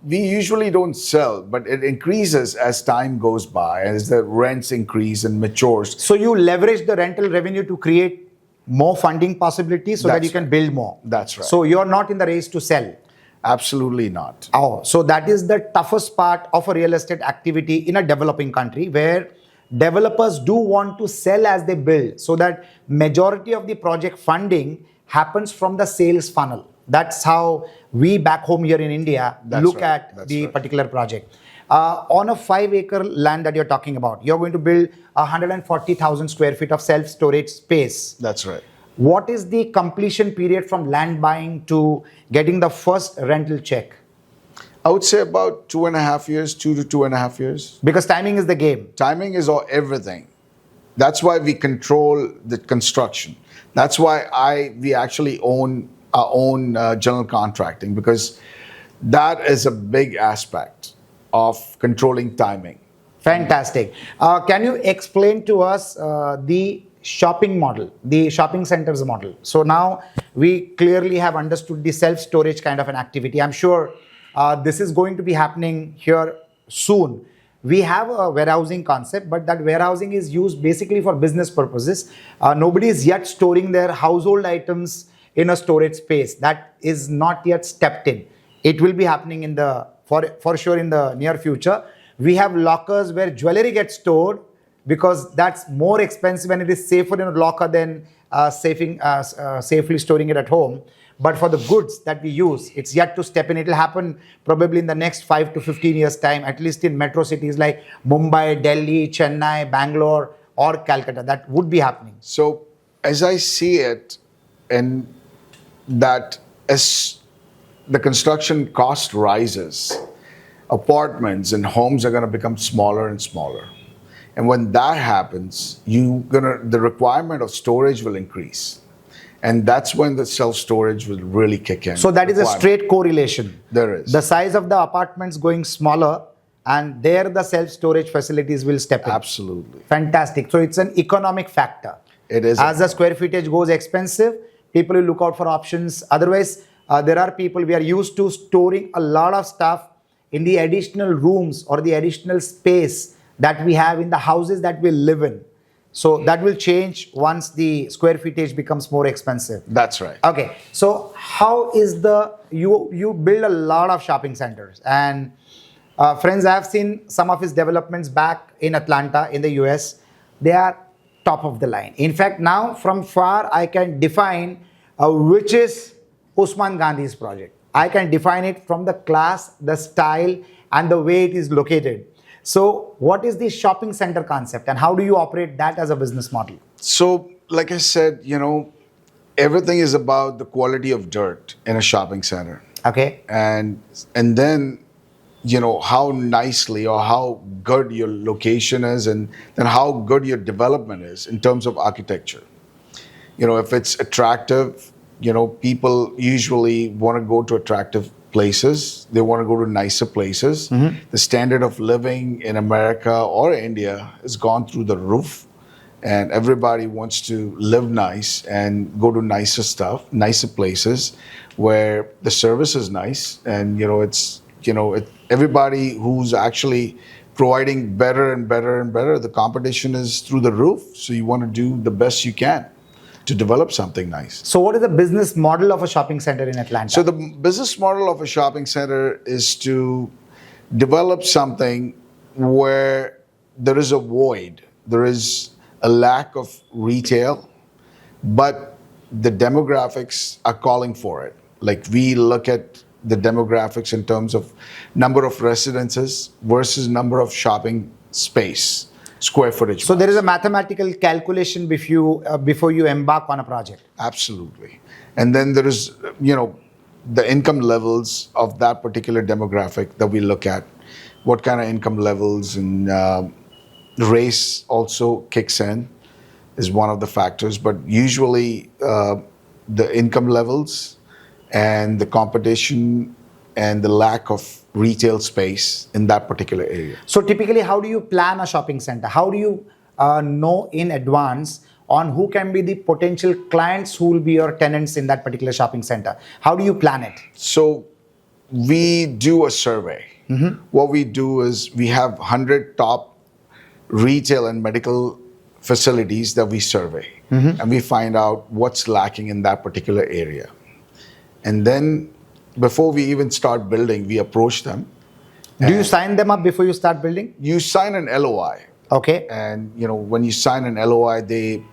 we usually don't sell, but it increases as time goes by, as the rents increase and matures. So you leverage the rental revenue to create more funding possibilities so that That's you can right. build more. That's right. So you're not in the race to sell. Absolutely not. Oh, so that is the toughest part of a real estate activity in a developing country where developers do want to sell as they build so that majority of the project funding happens from the sales funnel. That's how we back home here in India look right. at That's the right. particular project. On a 5-acre land that you're talking about, you're going to build 140,000 square feet of self-storage space. That's right. What is the completion period from land buying to getting the first rental check? I would say about 2.5 years, 2 to 2.5 years. Because timing is the game. Timing is everything. That's why we control the construction. That's why we actually own our own general contracting, because that is a big aspect of controlling timing. Fantastic. Can you explain to us the shopping model, the shopping centers model? So now we clearly have understood the self-storage kind of an activity. I'm sure this is going to be happening here soon. We have a warehousing concept, but that warehousing is used basically for business purposes. Nobody is yet storing their household items in a storage space. That is not yet stepped in. It will be happening for sure in the near future. We have lockers where jewelry gets stored because that's more expensive and it is safer in a locker than safely storing it at home. But for the goods that we use, it's yet to step in. It will happen probably in the next 5 to 15 years' time, at least in metro cities like Mumbai, Delhi, Chennai, Bangalore, or Calcutta. That would be happening. So as I see it, and that as the construction cost rises, apartments and homes are going to become smaller and smaller. And when that happens, the requirement of storage will increase. And that's when the self-storage will really kick in. So that is a straight correlation. There is. The size of the apartments going smaller, and there the self-storage facilities will step in. Absolutely. Fantastic. So it's an economic factor. It is. As the square footage goes expensive, people will look out for options. Otherwise, there are people, we are used to storing a lot of stuff in the additional rooms or the additional space that we have in the houses that we live in. So that will change once the square footage becomes more expensive. That's right. Okay. So how is you build a lot of shopping centers, and friends, I have seen some of his developments back in Atlanta in the US. They are top of the line. In fact, now from far I can define which is Usman Gandhi's project. I can define it from the class, the style, and the way it is located. So what is the shopping center concept and how do you operate that as a business model? So, like I said, everything is about the quality of dirt in a shopping center. Okay. And then, how nicely or how good your location is, and then how good your development is in terms of architecture. If it's attractive, people usually want to go to attractive places. They want to go to nicer places. Mm-hmm. The standard of living in America or India has gone through the roof, and everybody wants to live nice and go to nicer places where the service is nice and it's everybody who's actually providing better and better and better, the competition is through the roof. So you want to do the best you can to develop something nice. So what is the business model of a shopping center in Atlanta? So the business model of a shopping center is to develop something where there is a void, there is a lack of retail, but the demographics are calling for it. Like we look at the demographics in terms of number of residences versus number of shopping space, square footage. So there is a mathematical calculation before you embark on a project. Absolutely. And then there is, the income levels of that particular demographic that we look at. What kind of income levels, and race also kicks in, is one of the factors. But usually the income levels and the competition and the lack of retail space in that particular area. So typically, how do you plan a shopping center? How do you know in advance on who can be the potential clients who will be your tenants in that particular shopping center? How do you plan it? So we do a survey. What we do is we have 100 top retail and medical facilities that we survey, and we find out what's lacking in that particular area. And then before we even start building, we approach them. Do you sign them up before you start building? You sign an LOI. Okay. And when you sign an LOI, they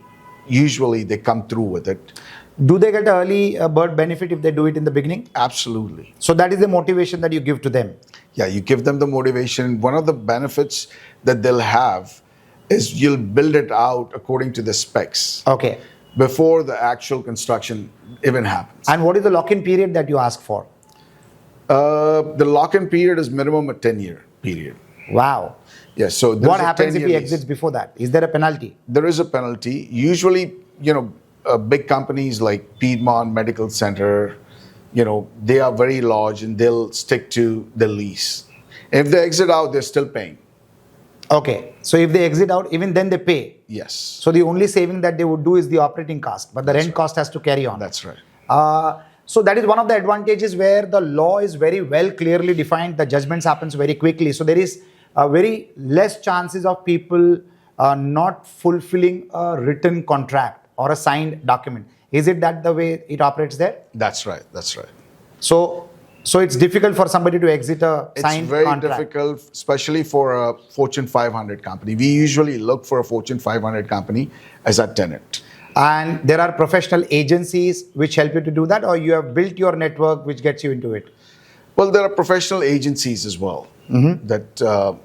usually come through with it. Do they get an early bird benefit if they do it in the beginning? Absolutely. So that is the motivation that you give to them. Yeah, you give them the motivation. One of the benefits that they'll have is you'll build it out according to the specs. Okay. Before the actual construction even happens. And what is the lock-in period that you ask for? The lock-in period is minimum a 10-year period. Wow. Yes. So what happens if he exits before that? Is there a penalty? There is a penalty. Usually, big companies like Piedmont Medical Center, they are very large and they'll stick to the lease. If they exit out, they're still paying. Okay. So if they exit out, even then they pay. Yes. So the only saving that they would do is the operating cost, but the rent cost has to carry on. That's right. So that is one of the advantages where the law is very well clearly defined. The judgments happens very quickly. So there is very less chances of people not fulfilling a written contract or a signed document. Is it that the way it operates there? That's right. That's right. So it's difficult for somebody to exit a signed contract. It's very difficult, especially for a Fortune 500 company. We usually look for a Fortune 500 company as a tenant. And there are professional agencies which help you to do that, or you have built your network which gets you into it? Well, there are professional agencies as well that,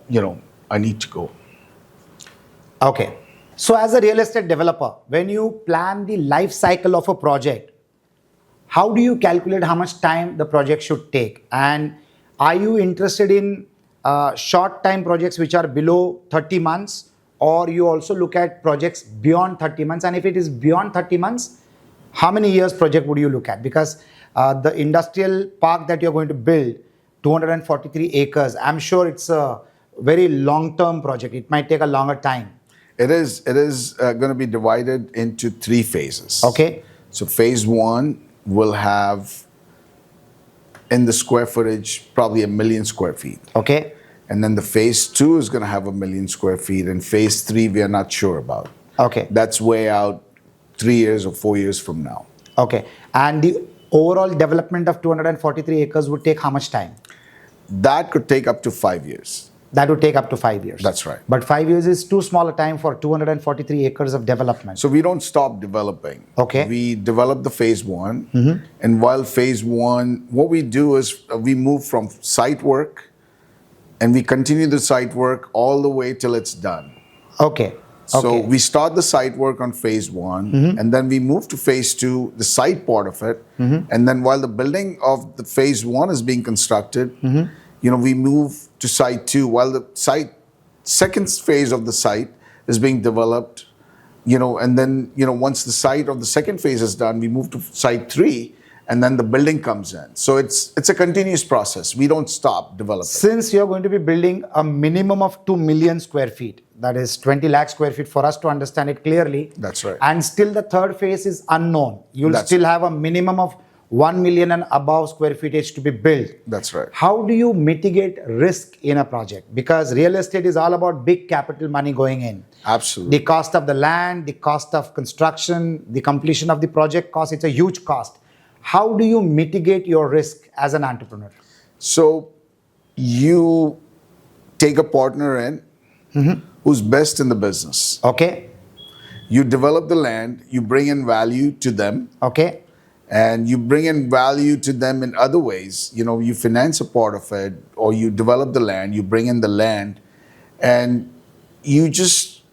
I need to go. Okay. So as a real estate developer, when you plan the life cycle of a project, how do you calculate how much time the project should take? And are you interested in short time projects which are below 30 months, or you also look at projects beyond 30 months? And if it is beyond 30 months, how many years project would you look at? Because the industrial park that you're going to build, 243 acres, I'm sure it's a very long-term project. It might take a longer time. It is going to be divided into 3 phases. Okay. So phase 1 will have in the square footage probably 1 million square feet. Okay. And then the phase 2 is going to have 1 million square feet, and phase 3 we are not sure about. Okay. That's way out 3 years or 4 years from now. Okay. And the overall development of 243 acres would take how much time? That could take up to 5 years. That would take up to 5 years. That's right. But 5 years is too small a time for 243 acres of development. So we don't stop developing. Okay. We develop the phase 1. And while phase 1, what we do is we move from site work and we continue the site work all the way till it's done. Okay. So we start the site work on phase 1 and then we move to phase 2, the site part of it. And then while the building of the phase 1 is being constructed, we move to site 2 while the second phase of the site is being developed, and then, once the site of the second phase is done, we move to site 3 and then the building comes in. So it's a continuous process. We don't stop developing. Since you're going to be building a minimum of 2 million square feet, that is 20 lakh square feet for us to understand it clearly. That's right. And still the third phase is unknown. You'll still have a minimum of 1 million and above square footage to be built. That's right. How do you mitigate risk in a project? Because real estate is all about big capital money going in. Absolutely. The cost of the land, the cost of construction, the completion of the project cost, it's a huge cost. How do you mitigate your risk as an entrepreneur? So you take a partner in who's best in the business. Okay. You develop the land, you bring in value to them, Okay. and you bring in value to them in other ways. You finance a part of it, or you develop the land, you bring in the land, and you just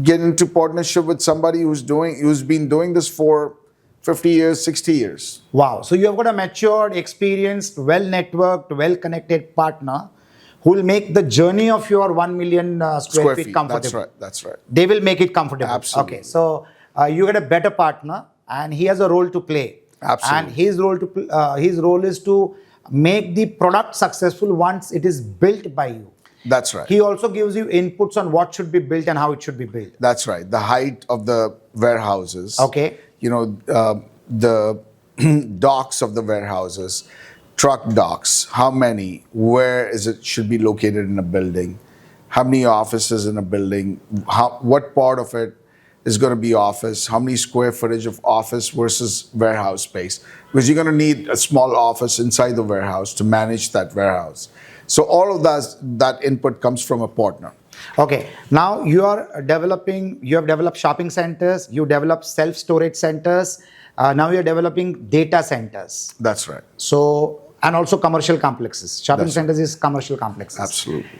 get into partnership with somebody who's been doing this for 50 years, 60 years. Wow. So you have got a matured, experienced, well-networked, well-connected partner who will make the journey of your 1 million square feet comfortable. That's right. They will make it comfortable. Absolutely. Okay. So you get a better partner, and he has a role to play. Absolutely. And his role is to make the product successful once it is built by you. That's right. He also gives you inputs on what should be built and how it should be built. That's right. The height of the warehouses. Okay. The docks of the warehouses, truck docks, how many, where is it should be located in a building, how many offices in a building, what part of it is going to be office, how many square footage of office versus warehouse space, because you're going to need a small office inside the warehouse to manage that warehouse. So all of that input comes from a partner. Okay. Now you have developed shopping centers, you develop self-storage centers, now you're developing data centers. That's right. So, and also commercial complexes. Shopping That's centers is commercial complexes. Absolutely.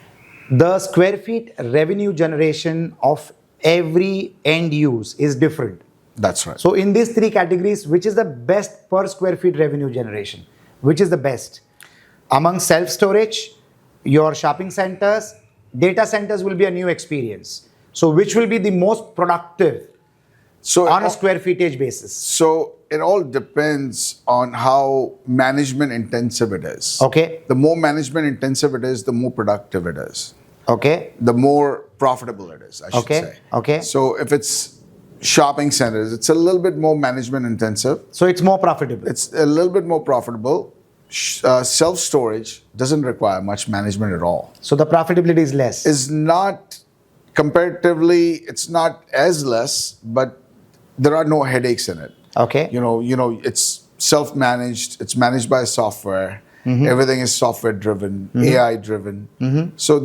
The square feet revenue generation of every end use is different. That's right. So in these three categories, which is the best per square feet revenue generation? Which is the best? Among self-storage, your shopping centers, data centers will be a new experience. So which will be the most productive on a square footage basis? So it all depends on how management intensive it is. Okay. The more management intensive it is, the more productive it is. Okay. The more profitable it is, I should say. Okay. So if it's shopping centers, it's a little bit more management intensive. So it's more profitable. It's a little bit more profitable. Self-storage doesn't require much management at all. So the profitability is less. Is not comparatively, it's not as less, but there are no headaches in it. Okay. It's self-managed. It's managed by software. Everything is software-driven, AI-driven. So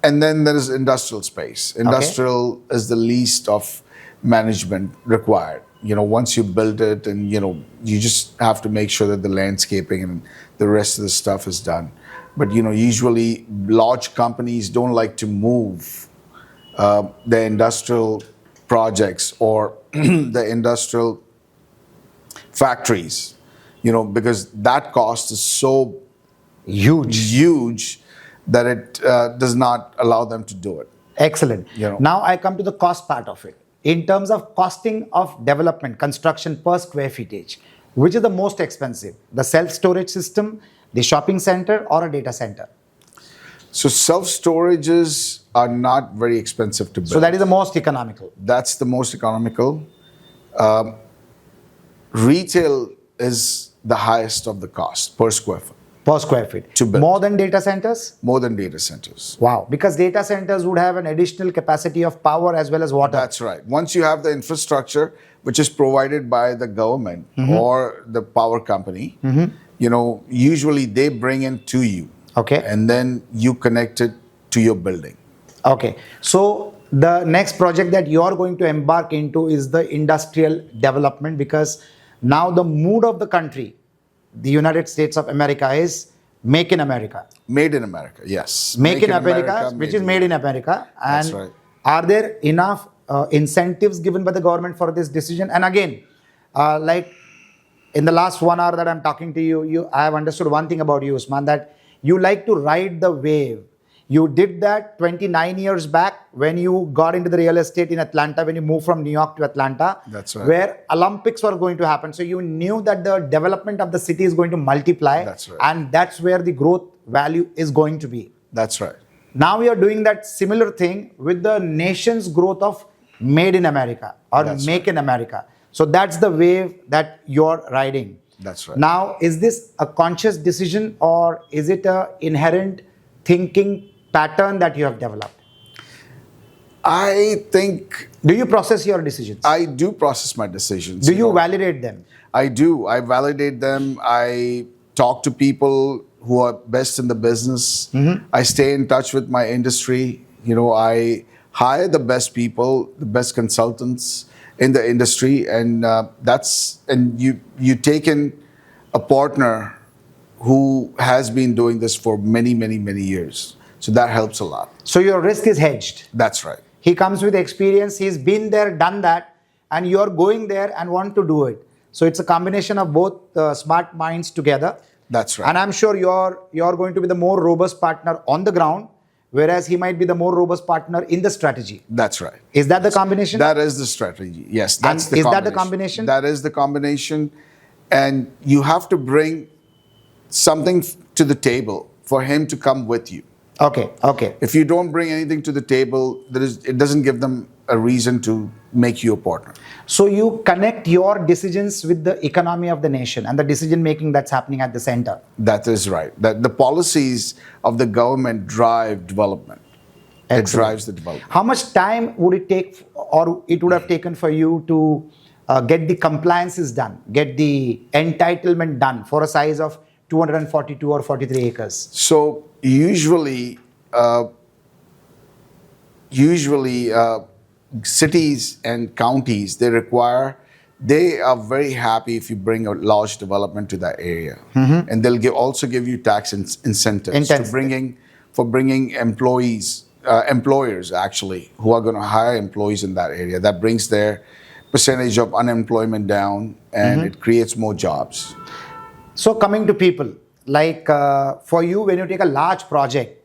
and then there is industrial space. Industrial is the least of management required. Once you build it, and you just have to make sure that the landscaping and the rest of the stuff is done. But usually large companies don't like to move the industrial projects or the industrial factories, because that cost is so huge that it does not allow them to do it. Excellent. Now I come to the cost part of it. In terms of costing of development, construction per square footage, which is the most expensive? The self-storage system, the shopping center, or a data center? So self-storages are not very expensive to build. So that is the most economical. That's the most economical. Retail is the highest of the cost per square foot. Per square feet. To build. More than data centers? More than data centers. Wow. Because data centers would have an additional capacity of power as well as water. That's right. Once you have the infrastructure, which is provided by the government or the power company, usually they bring in to you. Okay. And then you connect it to your building. Okay. So the next project that you are going to embark into is the industrial development, because now the mood of the country, the United States of America, is make in America. Made in America, yes. Make in America, which is made in America. And that's right. Are there enough incentives given by the government for this decision? And again, like in the last 1 hour that I'm talking to you, I have understood one thing about you, Usman, that you like to ride the wave. You did that 29 years back when you got into the real estate in Atlanta, when you moved from New York to Atlanta. That's right. Where Olympics were going to happen. So you knew that the development of the city is going to multiply. That's right. And that's where the growth value is going to be. That's right. Now we are doing that similar thing with the nation's growth of made in America or That's make right. in America. So that's the wave that you're riding. That's right. Now, is this a conscious decision or is it a inherent thinking pattern that you have developed? I think Do you process your decisions? I do process my decisions. Do you know. validate them? I do. I validate them. I talk to people who are best in the business. I stay in touch with my industry. I hire the best people, the best consultants in the industry, and you take in a partner who has been doing this for many, many, many years. So that helps a lot. So your risk is hedged. That's right. He comes with experience, he's been there, done that, and you're going there and want to do it. So it's a combination of both smart minds together. That's right. And I'm sure you're going to be the more robust partner on the ground, whereas he might be the more robust partner in the strategy. That's right. Is that the combination? That is the strategy. Yes, that's And the is combination. that the combination? That is the combination. And you have to bring something to the table for him to come with you. Okay. If you don't bring anything to the table, it doesn't give them a reason to make you a partner. So you connect your decisions with the economy of the nation and the decision making that's happening at the center. That is right. That the policies of the government drive development. It Excellent. drives the development. How much time would it take, or it would have taken for you to get the compliances done, get the entitlement done for a size of 242 or 43 acres? So usually cities and counties, they are very happy if you bring a large development to that area, and they'll also give you tax incentives for bringing employers actually who are going to hire employees in that area. That brings their percentage of unemployment down, and it creates more jobs. So coming to people, like for you, when you take a large project,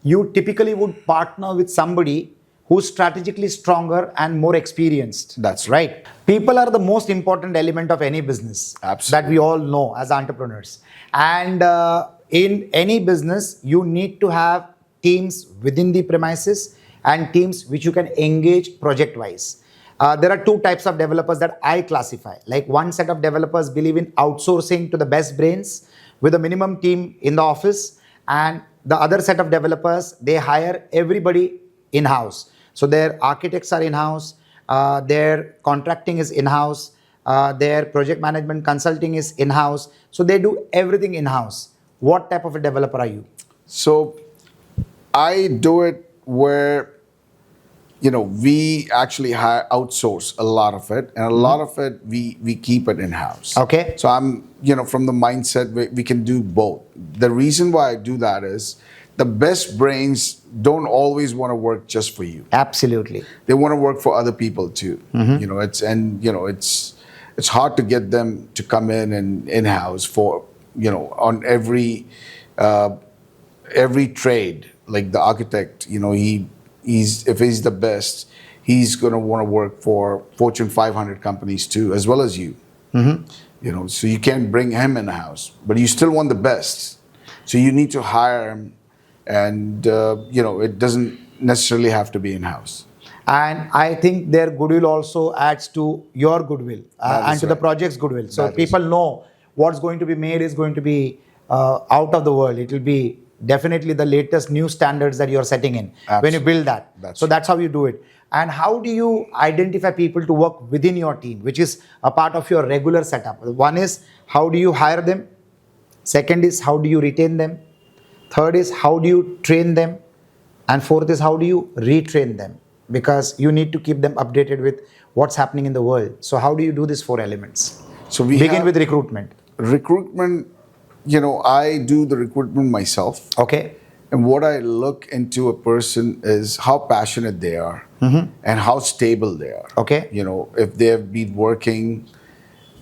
you typically would partner with somebody who's strategically stronger and more experienced. That's right. People are the most important element of any business. Absolutely. That we all know as entrepreneurs. And in any business, you need to have teams within the premises and teams which you can engage project-wise. There are two types of developers that I classify. Like one set of developers believe in outsourcing to the best brains with a minimum team in the office, and the other set of developers, they hire everybody in-house. So their architects are in-house, their contracting is in-house, their project management consulting is in-house. So they do everything in-house. What type of a developer are you? So I do it where we actually outsource a lot of it, and a lot of it we keep it in-house. Okay. So I'm from the mindset we can do both. The reason why I do that is the best brains don't always want to work just for you. Absolutely. They want to work for other people too. It's hard to get them to come in in-house for on every trade. Like the architect, if he's the best, he's going to want to work for Fortune 500 companies too, as well as you. So you can't bring him in the house, but you still want the best. So you need to hire him, and it doesn't necessarily have to be in house. And I think their goodwill also adds to your goodwill and to the project's goodwill. So people know what's going to be made is going to be out of the world. It will be definitely the latest new standards that you're setting in when you build that. That's how you do it. And how do you identify people to work within your team, which is a part of your regular setup? One is, how do you hire them? Second is, how do you retain them? Third is, how do you train them? And fourth is, how do you retrain them? Because you need to keep them updated with what's happening in the world. So how do you do these four elements? So we begin with recruitment. Recruitment, I do the recruitment myself. Okay. And what I look into a person is how passionate they are and how stable they are. Okay. If they have been working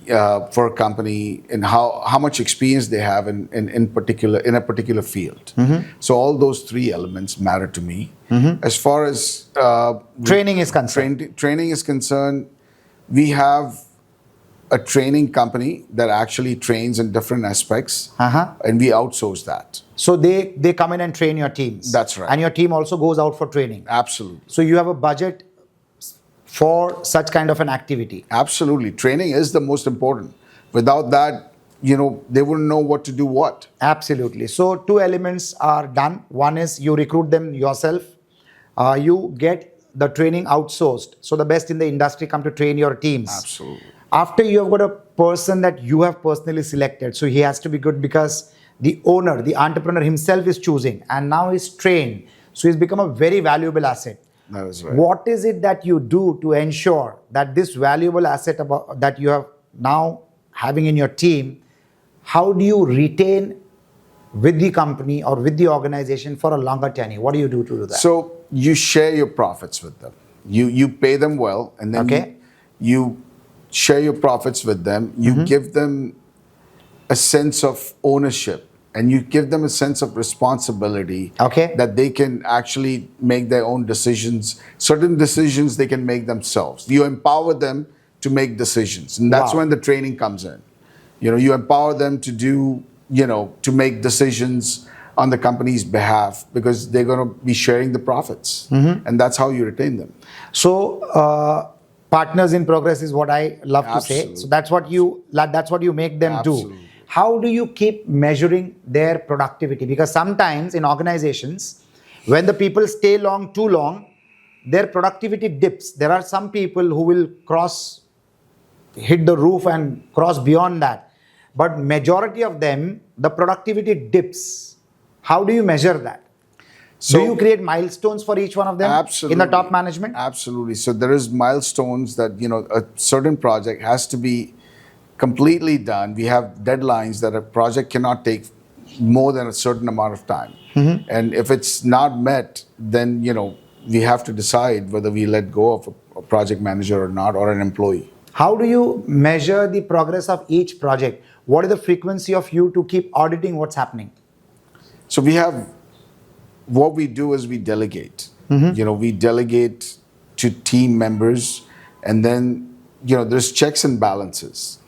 for a company and how much experience they have in a particular field. So all those three elements matter to me. As far as training is concerned. Training is concerned, we have a training company that actually trains in different aspects, and we outsource that. So they come in and train your teams. That's right. And your team also goes out for training. Absolutely. So you have a budget for such kind of an activity. Absolutely. Training is the most important. Without that, they wouldn't know what to do what. Absolutely. So two elements are done. One is you recruit them yourself. You get the training outsourced. So the best in the industry come to train your teams. Absolutely. After you have got a person that you have personally selected, so he has to be good because the owner, the entrepreneur himself is choosing, and now he's trained. So he's become a very valuable asset. That is right. What is it that you do to ensure that this valuable asset that you have now having in your team, how do you retain with the company or with the organization for a longer tenure? What do you do to do that? So you share your profits with them. You pay them well, and then Okay. you share your profits with them. You give them a sense of ownership, and you give them a sense of responsibility. Okay. That they can actually make their own decisions. Certain decisions they can make themselves. You empower them to make decisions, and that's Wow. when the training comes in. You empower them to do, to make decisions on the company's behalf, because they're going to be sharing the profits, and that's how you retain them. So partners in progress is what I love to say. Absolutely. So that's what you make them do. Absolutely. How do you keep measuring their productivity? Because sometimes in organizations, when the people stay too long, their productivity dips. There are some people who will hit the roof and cross beyond that. But majority of them, the productivity dips. How do you measure that? So- do you create milestones for each one of them Absolutely. in the top management? Absolutely. So there is milestones that, a certain project has to be completely done. We have deadlines that a project cannot take more than a certain amount of time. And if it's not met, then, we have to decide whether we let go of a project manager or not, or an employee. How do you measure the progress of each project? What is the frequency of you to keep auditing what's happening? So what we do is we delegate. We delegate to team members, and then, there's checks and balances.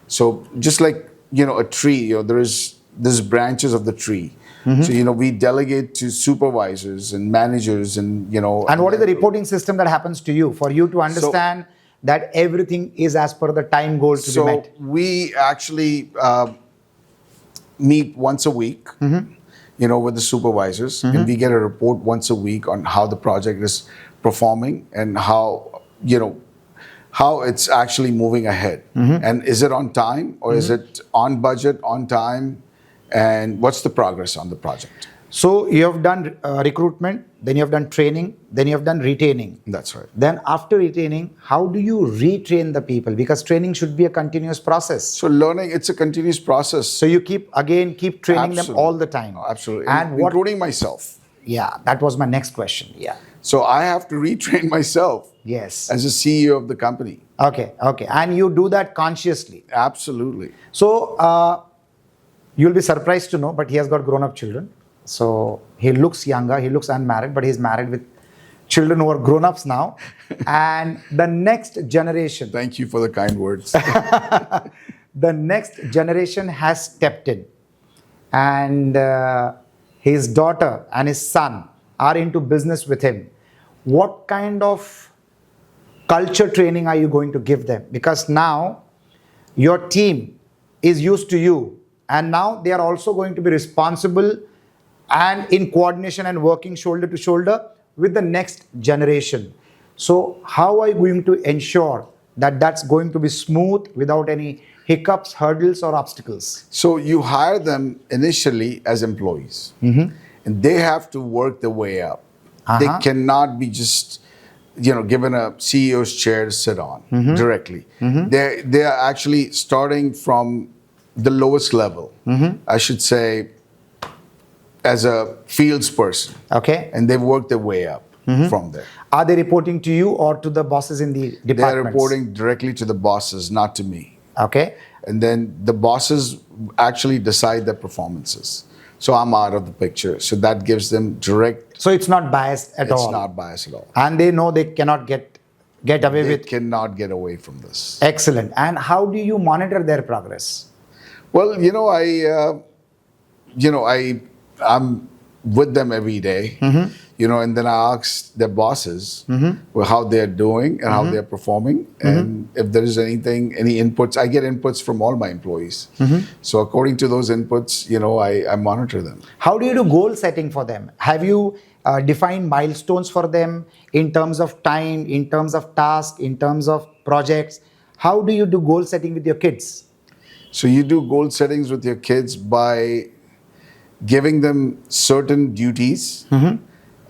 So just like, a tree, there's branches of the tree. So, we delegate to supervisors and managers and, And what is the reporting system that happens to you for you to understand that everything is as per the time goal to be met? So we actually meet once a week, with the supervisors, and we get a report once a week on how the project is performing and how it's actually moving ahead. And is it on time, or is it on budget, on time, and what's the progress on the project? So you have done recruitment, then you have done training, then you have done retaining. That's right. Then after retaining, how do you retrain the people? Because training should be a continuous process. So learning, it's a continuous process. So you keep training them all the time. Absolutely. And including myself. Yeah, that was my next question. Yeah. So I have to retrain myself Yes. as a CEO of the company. Okay. And you do that consciously. Absolutely. So you'll be surprised to know, but he has got grown-up children. So he looks younger, he looks unmarried, but he's married with children who are grown-ups now. And the next generation, Thank you for the kind words. the next generation has stepped in. And his daughter and his son are into business with him. What kind of culture training are you going to give them? Because now your team is used to you, and now they are also going to be responsible and in coordination and working shoulder to shoulder with the next generation. So how are you going to ensure that that's going to be smooth without any hiccups, hurdles, or obstacles? So you hire them initially as employees, and they have to work their way up. They cannot be just, given a CEO's chair to sit on directly. They are actually starting from the lowest level, I should say, as a fields person. Okay. And they've worked their way up from there. Are they reporting to you or to the bosses in the departments? They're reporting directly to the bosses, not to me. Okay. And then the bosses actually decide their performances. So I'm out of the picture. So that gives them direct. So it's not biased at all. It's not biased at all. And they know they cannot get away They with. cannot get away from this. Excellent. And how do you monitor their progress? Well, I'm with them every day. and then I ask their bosses well, how they're doing and how they're performing. And if there is any inputs, I get inputs from all my employees. So according to those inputs, I monitor them. How do you do goal setting for them? Have you defined milestones for them in terms of time, in terms of task, in terms of projects? How do you do goal setting with your kids? So you do goal settings with your kids by giving them certain duties.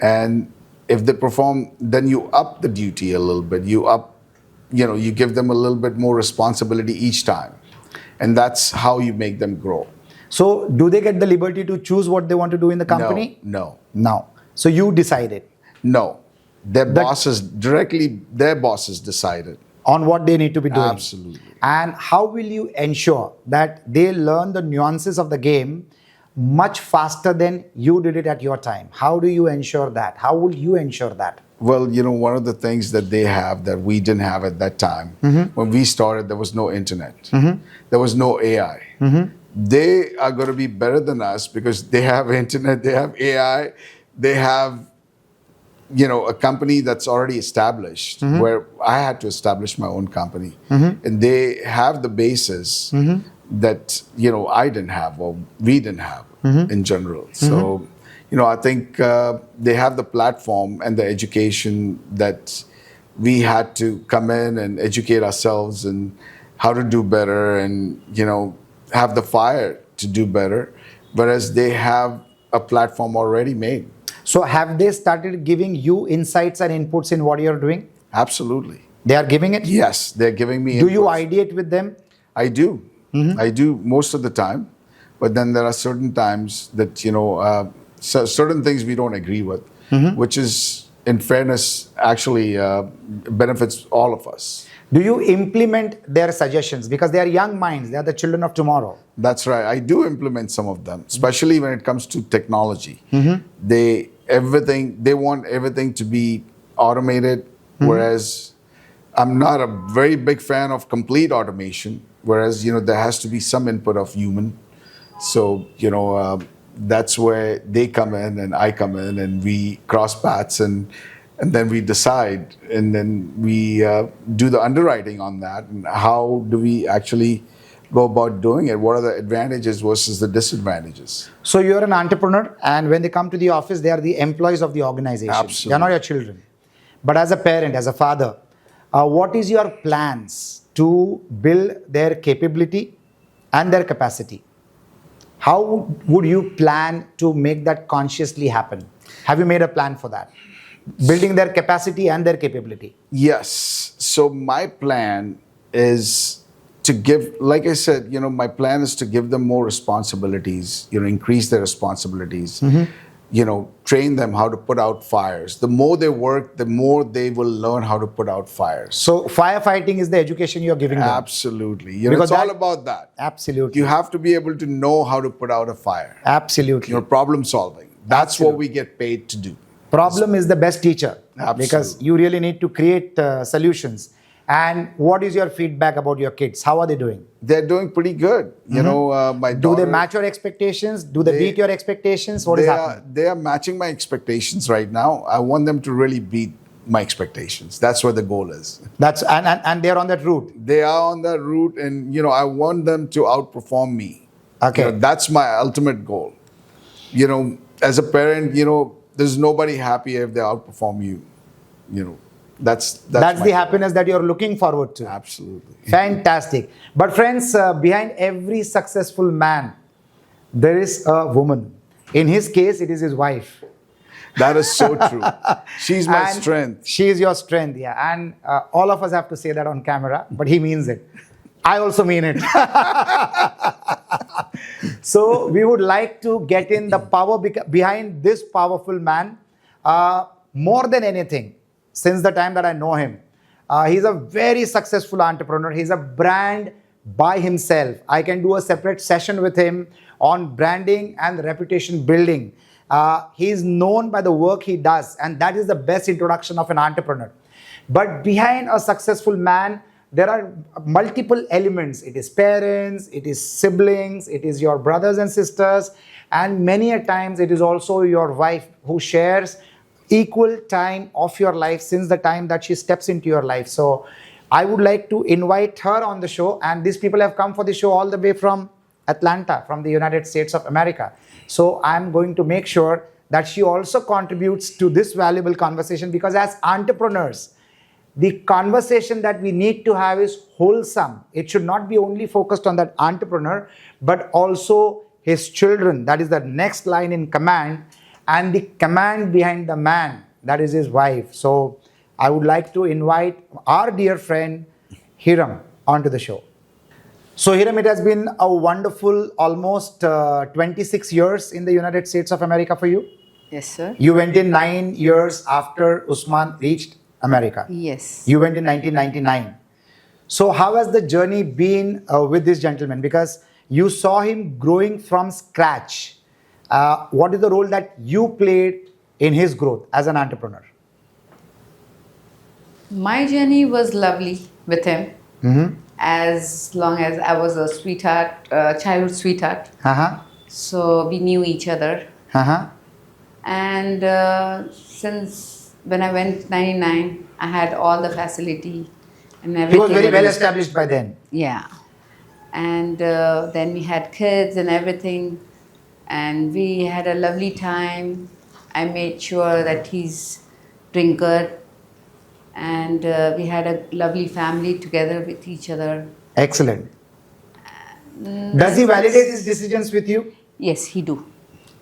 And if they perform, then you up the duty a little bit. You give them a little bit more responsibility each time. And that's how you make them grow. So do they get the liberty to choose what they want to do in the company? No. No. So you decided? No. Their bosses decided. On what they need to be doing? Absolutely. And how will you ensure that they learn the nuances of the game much faster than you did it at your time? How do you ensure that? How will you ensure that? Well, one of the things that they have that we didn't have at that time, when we started, there was no internet. There was no AI. They are going to be better than us because they have internet, they have AI, they have, a company that's already established where I had to establish my own company. And they have the basis that, I didn't have or we didn't have in general. So, I think they have the platform and the education that we had to come in and educate ourselves and how to do better and, have the fire to do better. Whereas they have a platform already made. So have they started giving you insights and inputs in what you're doing? Absolutely. They are giving it? Yes, they're giving me Do inputs. you ideate with them? I do. I do most of the time. But then there are certain times that, certain things we don't agree with, which is, in fairness, actually benefits all of us. Do you implement their suggestions? Because they are young minds. They are the children of tomorrow. That's right. I do implement some of them, especially when it comes to technology. They want everything to be automated, whereas I'm not a very big fan of complete automation, whereas, there has to be some input of human. So, that's where they come in and I come in and we cross paths and then we decide and then we do the underwriting on that and how do we actually go about doing it? What are the advantages versus the disadvantages? So you're an entrepreneur and when they come to the office, they are the employees of the organization. Absolutely. They're not your children. But as a parent, as a father, what is your plans to build their capability and their capacity? How would you plan to make that consciously happen? Have you made a plan for that? Building their capacity and their capability. Yes. So my plan is to give, like I said, my plan is to give them more responsibilities, increase their responsibilities, train them how to put out fires. The more they work, the more they will learn how to put out fires. So firefighting is the education you're giving them. Absolutely. It's all about that. Absolutely. You have to be able to know how to put out a fire. Absolutely. Problem solving. That's what we get paid to do. Problem is the best teacher. Absolutely. Because you really need to create solutions. And what is your feedback about your kids? How are they doing? They're doing pretty good. My daughter... Do they match your expectations? Do they beat your expectations? What is happening? They are matching my expectations right now. I want them to really beat my expectations. That's what the goal is. And they're on that route. They are on that route and, I want them to outperform me. Okay. That's my ultimate goal. As a parent, there's nobody happier if they outperform you. That's the happiness that you're looking forward to. Absolutely. Fantastic. But friends, behind every successful man, there is a woman. In his case, it is his wife. That is so true. She's my strength. She is your strength, yeah. And all of us have to say that on camera, but he means it. I also mean it. So we would like to get in the power behind this powerful man. More than anything, since the time that I know him, he's a very successful entrepreneur. He's a brand by himself. I can do a separate session with him on branding and reputation building. He's known by the work he does, and that is the best introduction of an entrepreneur. But behind a successful man, there are multiple elements. It is parents, it is siblings, it is your brothers and sisters, and many a times it is also your wife who shares equal time of your life since the time that she steps into your life. So I would like to invite her on the show, and these people have come for the show all the way from Atlanta, from the United States of America. So I'm going to make sure that she also contributes to this valuable conversation, because as entrepreneurs, the conversation that we need to have is wholesome. It should not be only focused on that entrepreneur, but also his children. That is the next line in command, and the command behind the man, that is his wife. So I would like to invite our dear friend Hiram onto the show. So Hiram, it has been a wonderful almost 26 years in the United States of America for you. Yes, sir. You went in 9 years after Usman reached America. Yes. You went in 1999. So how has the journey been with this gentleman? Because you saw him growing from scratch. What is the role that you played in his growth as an entrepreneur? My journey was lovely with him. Mm-hmm. As long as I was a sweetheart, childhood sweetheart. Uh-huh. So we knew each other. Uh-huh. And since when I went 99, I had all the facility and He everything. was very well established by then. Yeah. And then we had kids and everything. And we had a lovely time. I made sure that he's doing good. And we had a lovely family together with each other. Excellent. Does he validate his decisions with you? Yes, he do.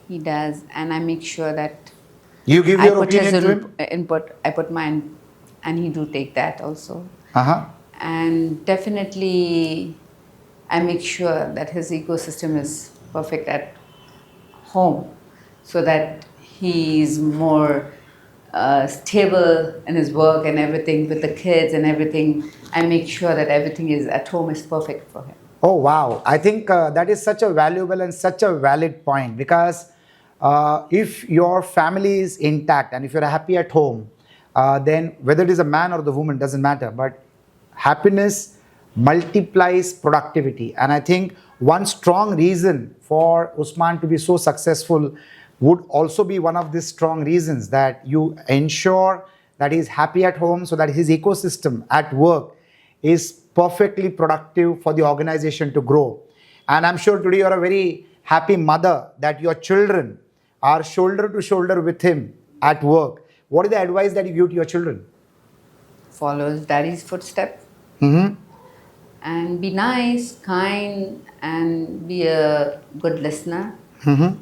He does. And I make sure that You give I your put his opinion to him? input, I put mine, and he do take that also. Uh-huh. And definitely, I make sure that his ecosystem is perfect at home, so that he's more stable in his work and everything with the kids and everything. I make sure that everything is at home is perfect for him. Oh, wow. I think that is such a valuable and such a valid point, because if your family is intact and if you're happy at home, then whether it is a man or the woman, doesn't matter. But happiness multiplies productivity. And I think one strong reason for Usman to be so successful would also be one of these strong reasons, that you ensure that he's happy at home, so that his ecosystem at work is perfectly productive for the organization to grow. And I'm sure today you're a very happy mother that your children are shoulder to shoulder with him at work. What is the advice that you give to your children? Follows daddy's footstep Mm-hmm. and be nice, kind, and be a good listener. Mm-hmm.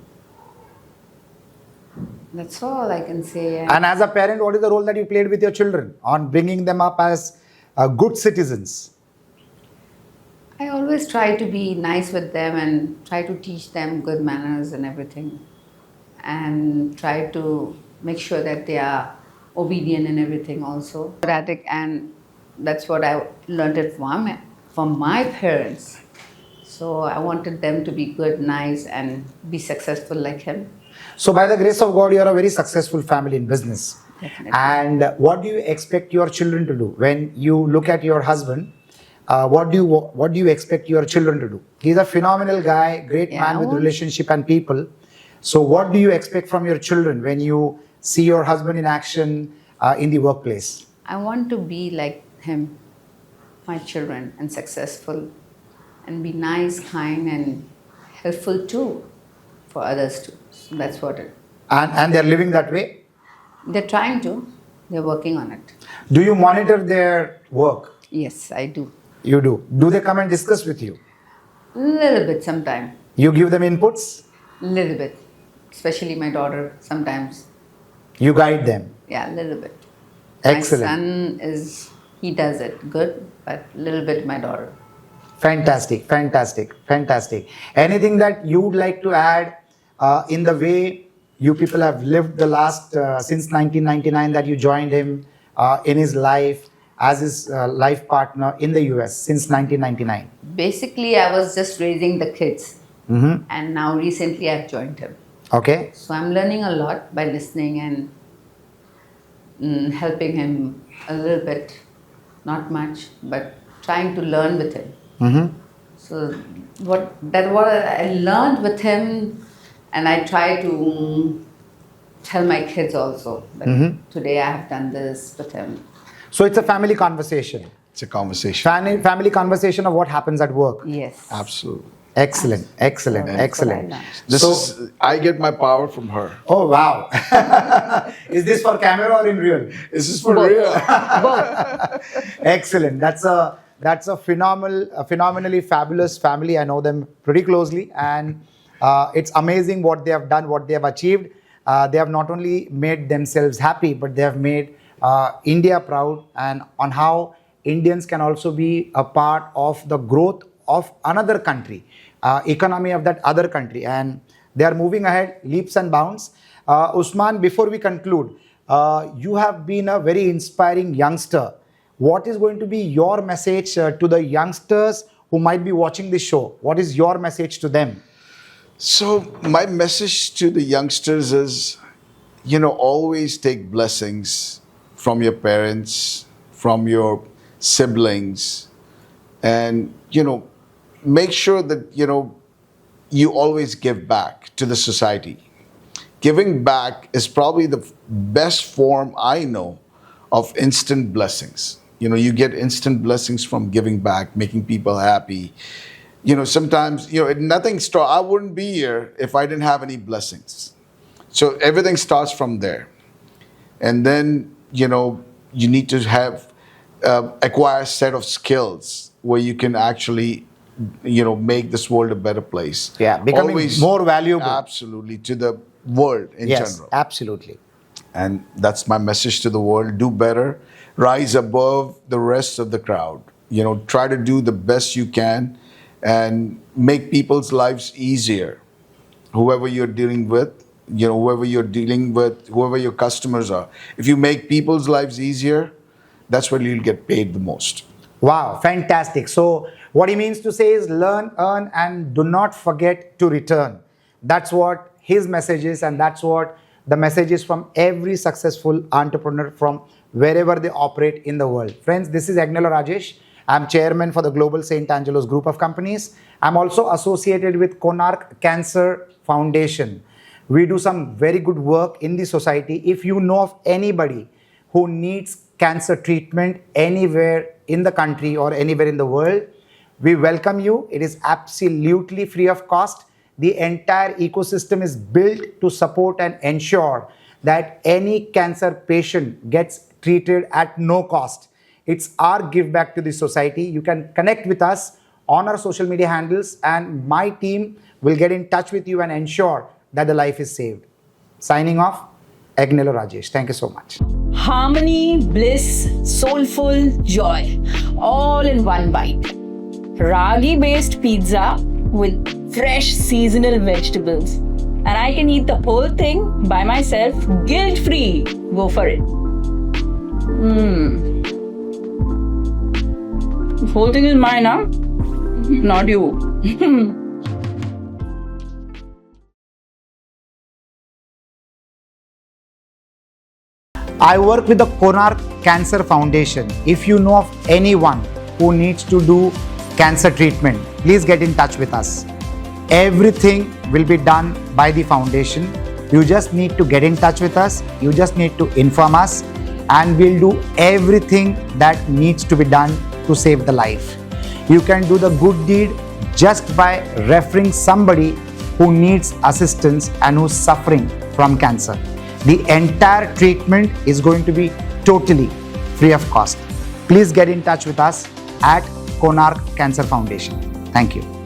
That's all I can say. And as a parent, what is the role that you played with your children on bringing them up as good citizens? I always try to be nice with them and try to teach them good manners and everything, and try to make sure that they are obedient and everything also. And that's what I learned it from my parents. So I wanted them to be good, nice, and be successful like him. So by the grace of God, you are a very successful family in business. Definitely. And what do you expect your children to do? When you look at your husband, what do you expect your children to do? He's a phenomenal guy, great man with relationship and people. So what do you expect from your children when you see your husband in action in the workplace? I want to be like him, my children, and successful, and be nice, kind, and helpful too for others too. So that's what it. And they're living that way? They're trying to. They're working on it. Do you monitor their work? Yes, I do. You do. Do they come and discuss with you? Little bit sometime. You give them inputs? Little bit. Especially my daughter sometimes. You guide them? Yeah, a little bit. Excellent. My son he does it good, but little bit my daughter. Fantastic, fantastic, fantastic. Anything that you would like to add in the way you people have lived the last, since 1999 that you joined him in his life as his life partner in the US since 1999? Basically, I was just raising the kids. Mm-hmm. And now recently I've joined him. Okay. So I'm learning a lot by listening and helping him a little bit, not much, but trying to learn with him. Mm-hmm. So what I learned with him, and I try to tell my kids also that today I have done this with him. So it's a family conversation. It's a conversation. Family conversation of what happens at work. Yes. Absolutely. Excellent, excellent, That's what I excellent. learned. I get my power from her. Oh wow! Is this for camera or in real? This is for real. Excellent. That's a phenomenally fabulous family. I know them pretty closely, and it's amazing what they have done, what they have achieved. They have not only made themselves happy, but they have made India proud, and on how Indians can also be a part of the growth of another country, economy of that other country, and they are moving ahead leaps and bounds. Usman, before we conclude, you have been a very inspiring youngster. What is going to be your message to the youngsters who might be watching this show? What is your message to them? So my message to the youngsters is, always take blessings from your parents, from your siblings, and, make sure that, you always give back to the society. Giving back is probably the best form I know of instant blessings. You get instant blessings from giving back, making people happy. Sometimes, nothing starts. I wouldn't be here if I didn't have any blessings. So everything starts from there. And then, you need to have, acquire a set of skills where you can actually, make this world a better place. Yeah, becoming more valuable. Absolutely, to the world in general. Absolutely. And that's my message to the world. Do better. Rise above the rest of the crowd. Try to do the best you can and make people's lives easier. Whoever you're dealing with, whoever your customers are. If you make people's lives easier, that's where you'll get paid the most. Wow, fantastic. So what he means to say is learn, earn, and do not forget to return. That's what his message is, and that's what the message is from every successful entrepreneur from wherever they operate in the world. Friends, this is Agnelorajesh. I'm chairman for the Global St. Angelo's group of companies. I'm also associated with Konark Cancer Foundation. We do some very good work in the society. If you know of anybody who needs cancer treatment anywhere in the country or anywhere in the world, we welcome you. It is absolutely free of cost. The entire ecosystem is built to support and ensure that any cancer patient gets treated at no cost. It's our give back to the society. You can connect with us on our social media handles, and my team will get in touch with you and ensure that the life is saved. Signing off, Agnelorajesh. Thank you so much. Harmony, bliss, soulful joy, all in one bite. Ragi-based pizza with fresh seasonal vegetables. And I can eat the whole thing by myself, guilt-free. Go for it. The whole thing is mine, huh? Not you. I work with the Konark Cancer Foundation. If you know of anyone who needs to do cancer treatment, please get in touch with us. Everything will be done by the foundation. You just need to get in touch with us. You just need to inform us, and we'll do everything that needs to be done to save the life. You can do the good deed just by referring somebody who needs assistance and who's suffering from cancer. The entire treatment is going to be totally free of cost. Please get in touch with us at Konark Cancer Foundation. Thank you.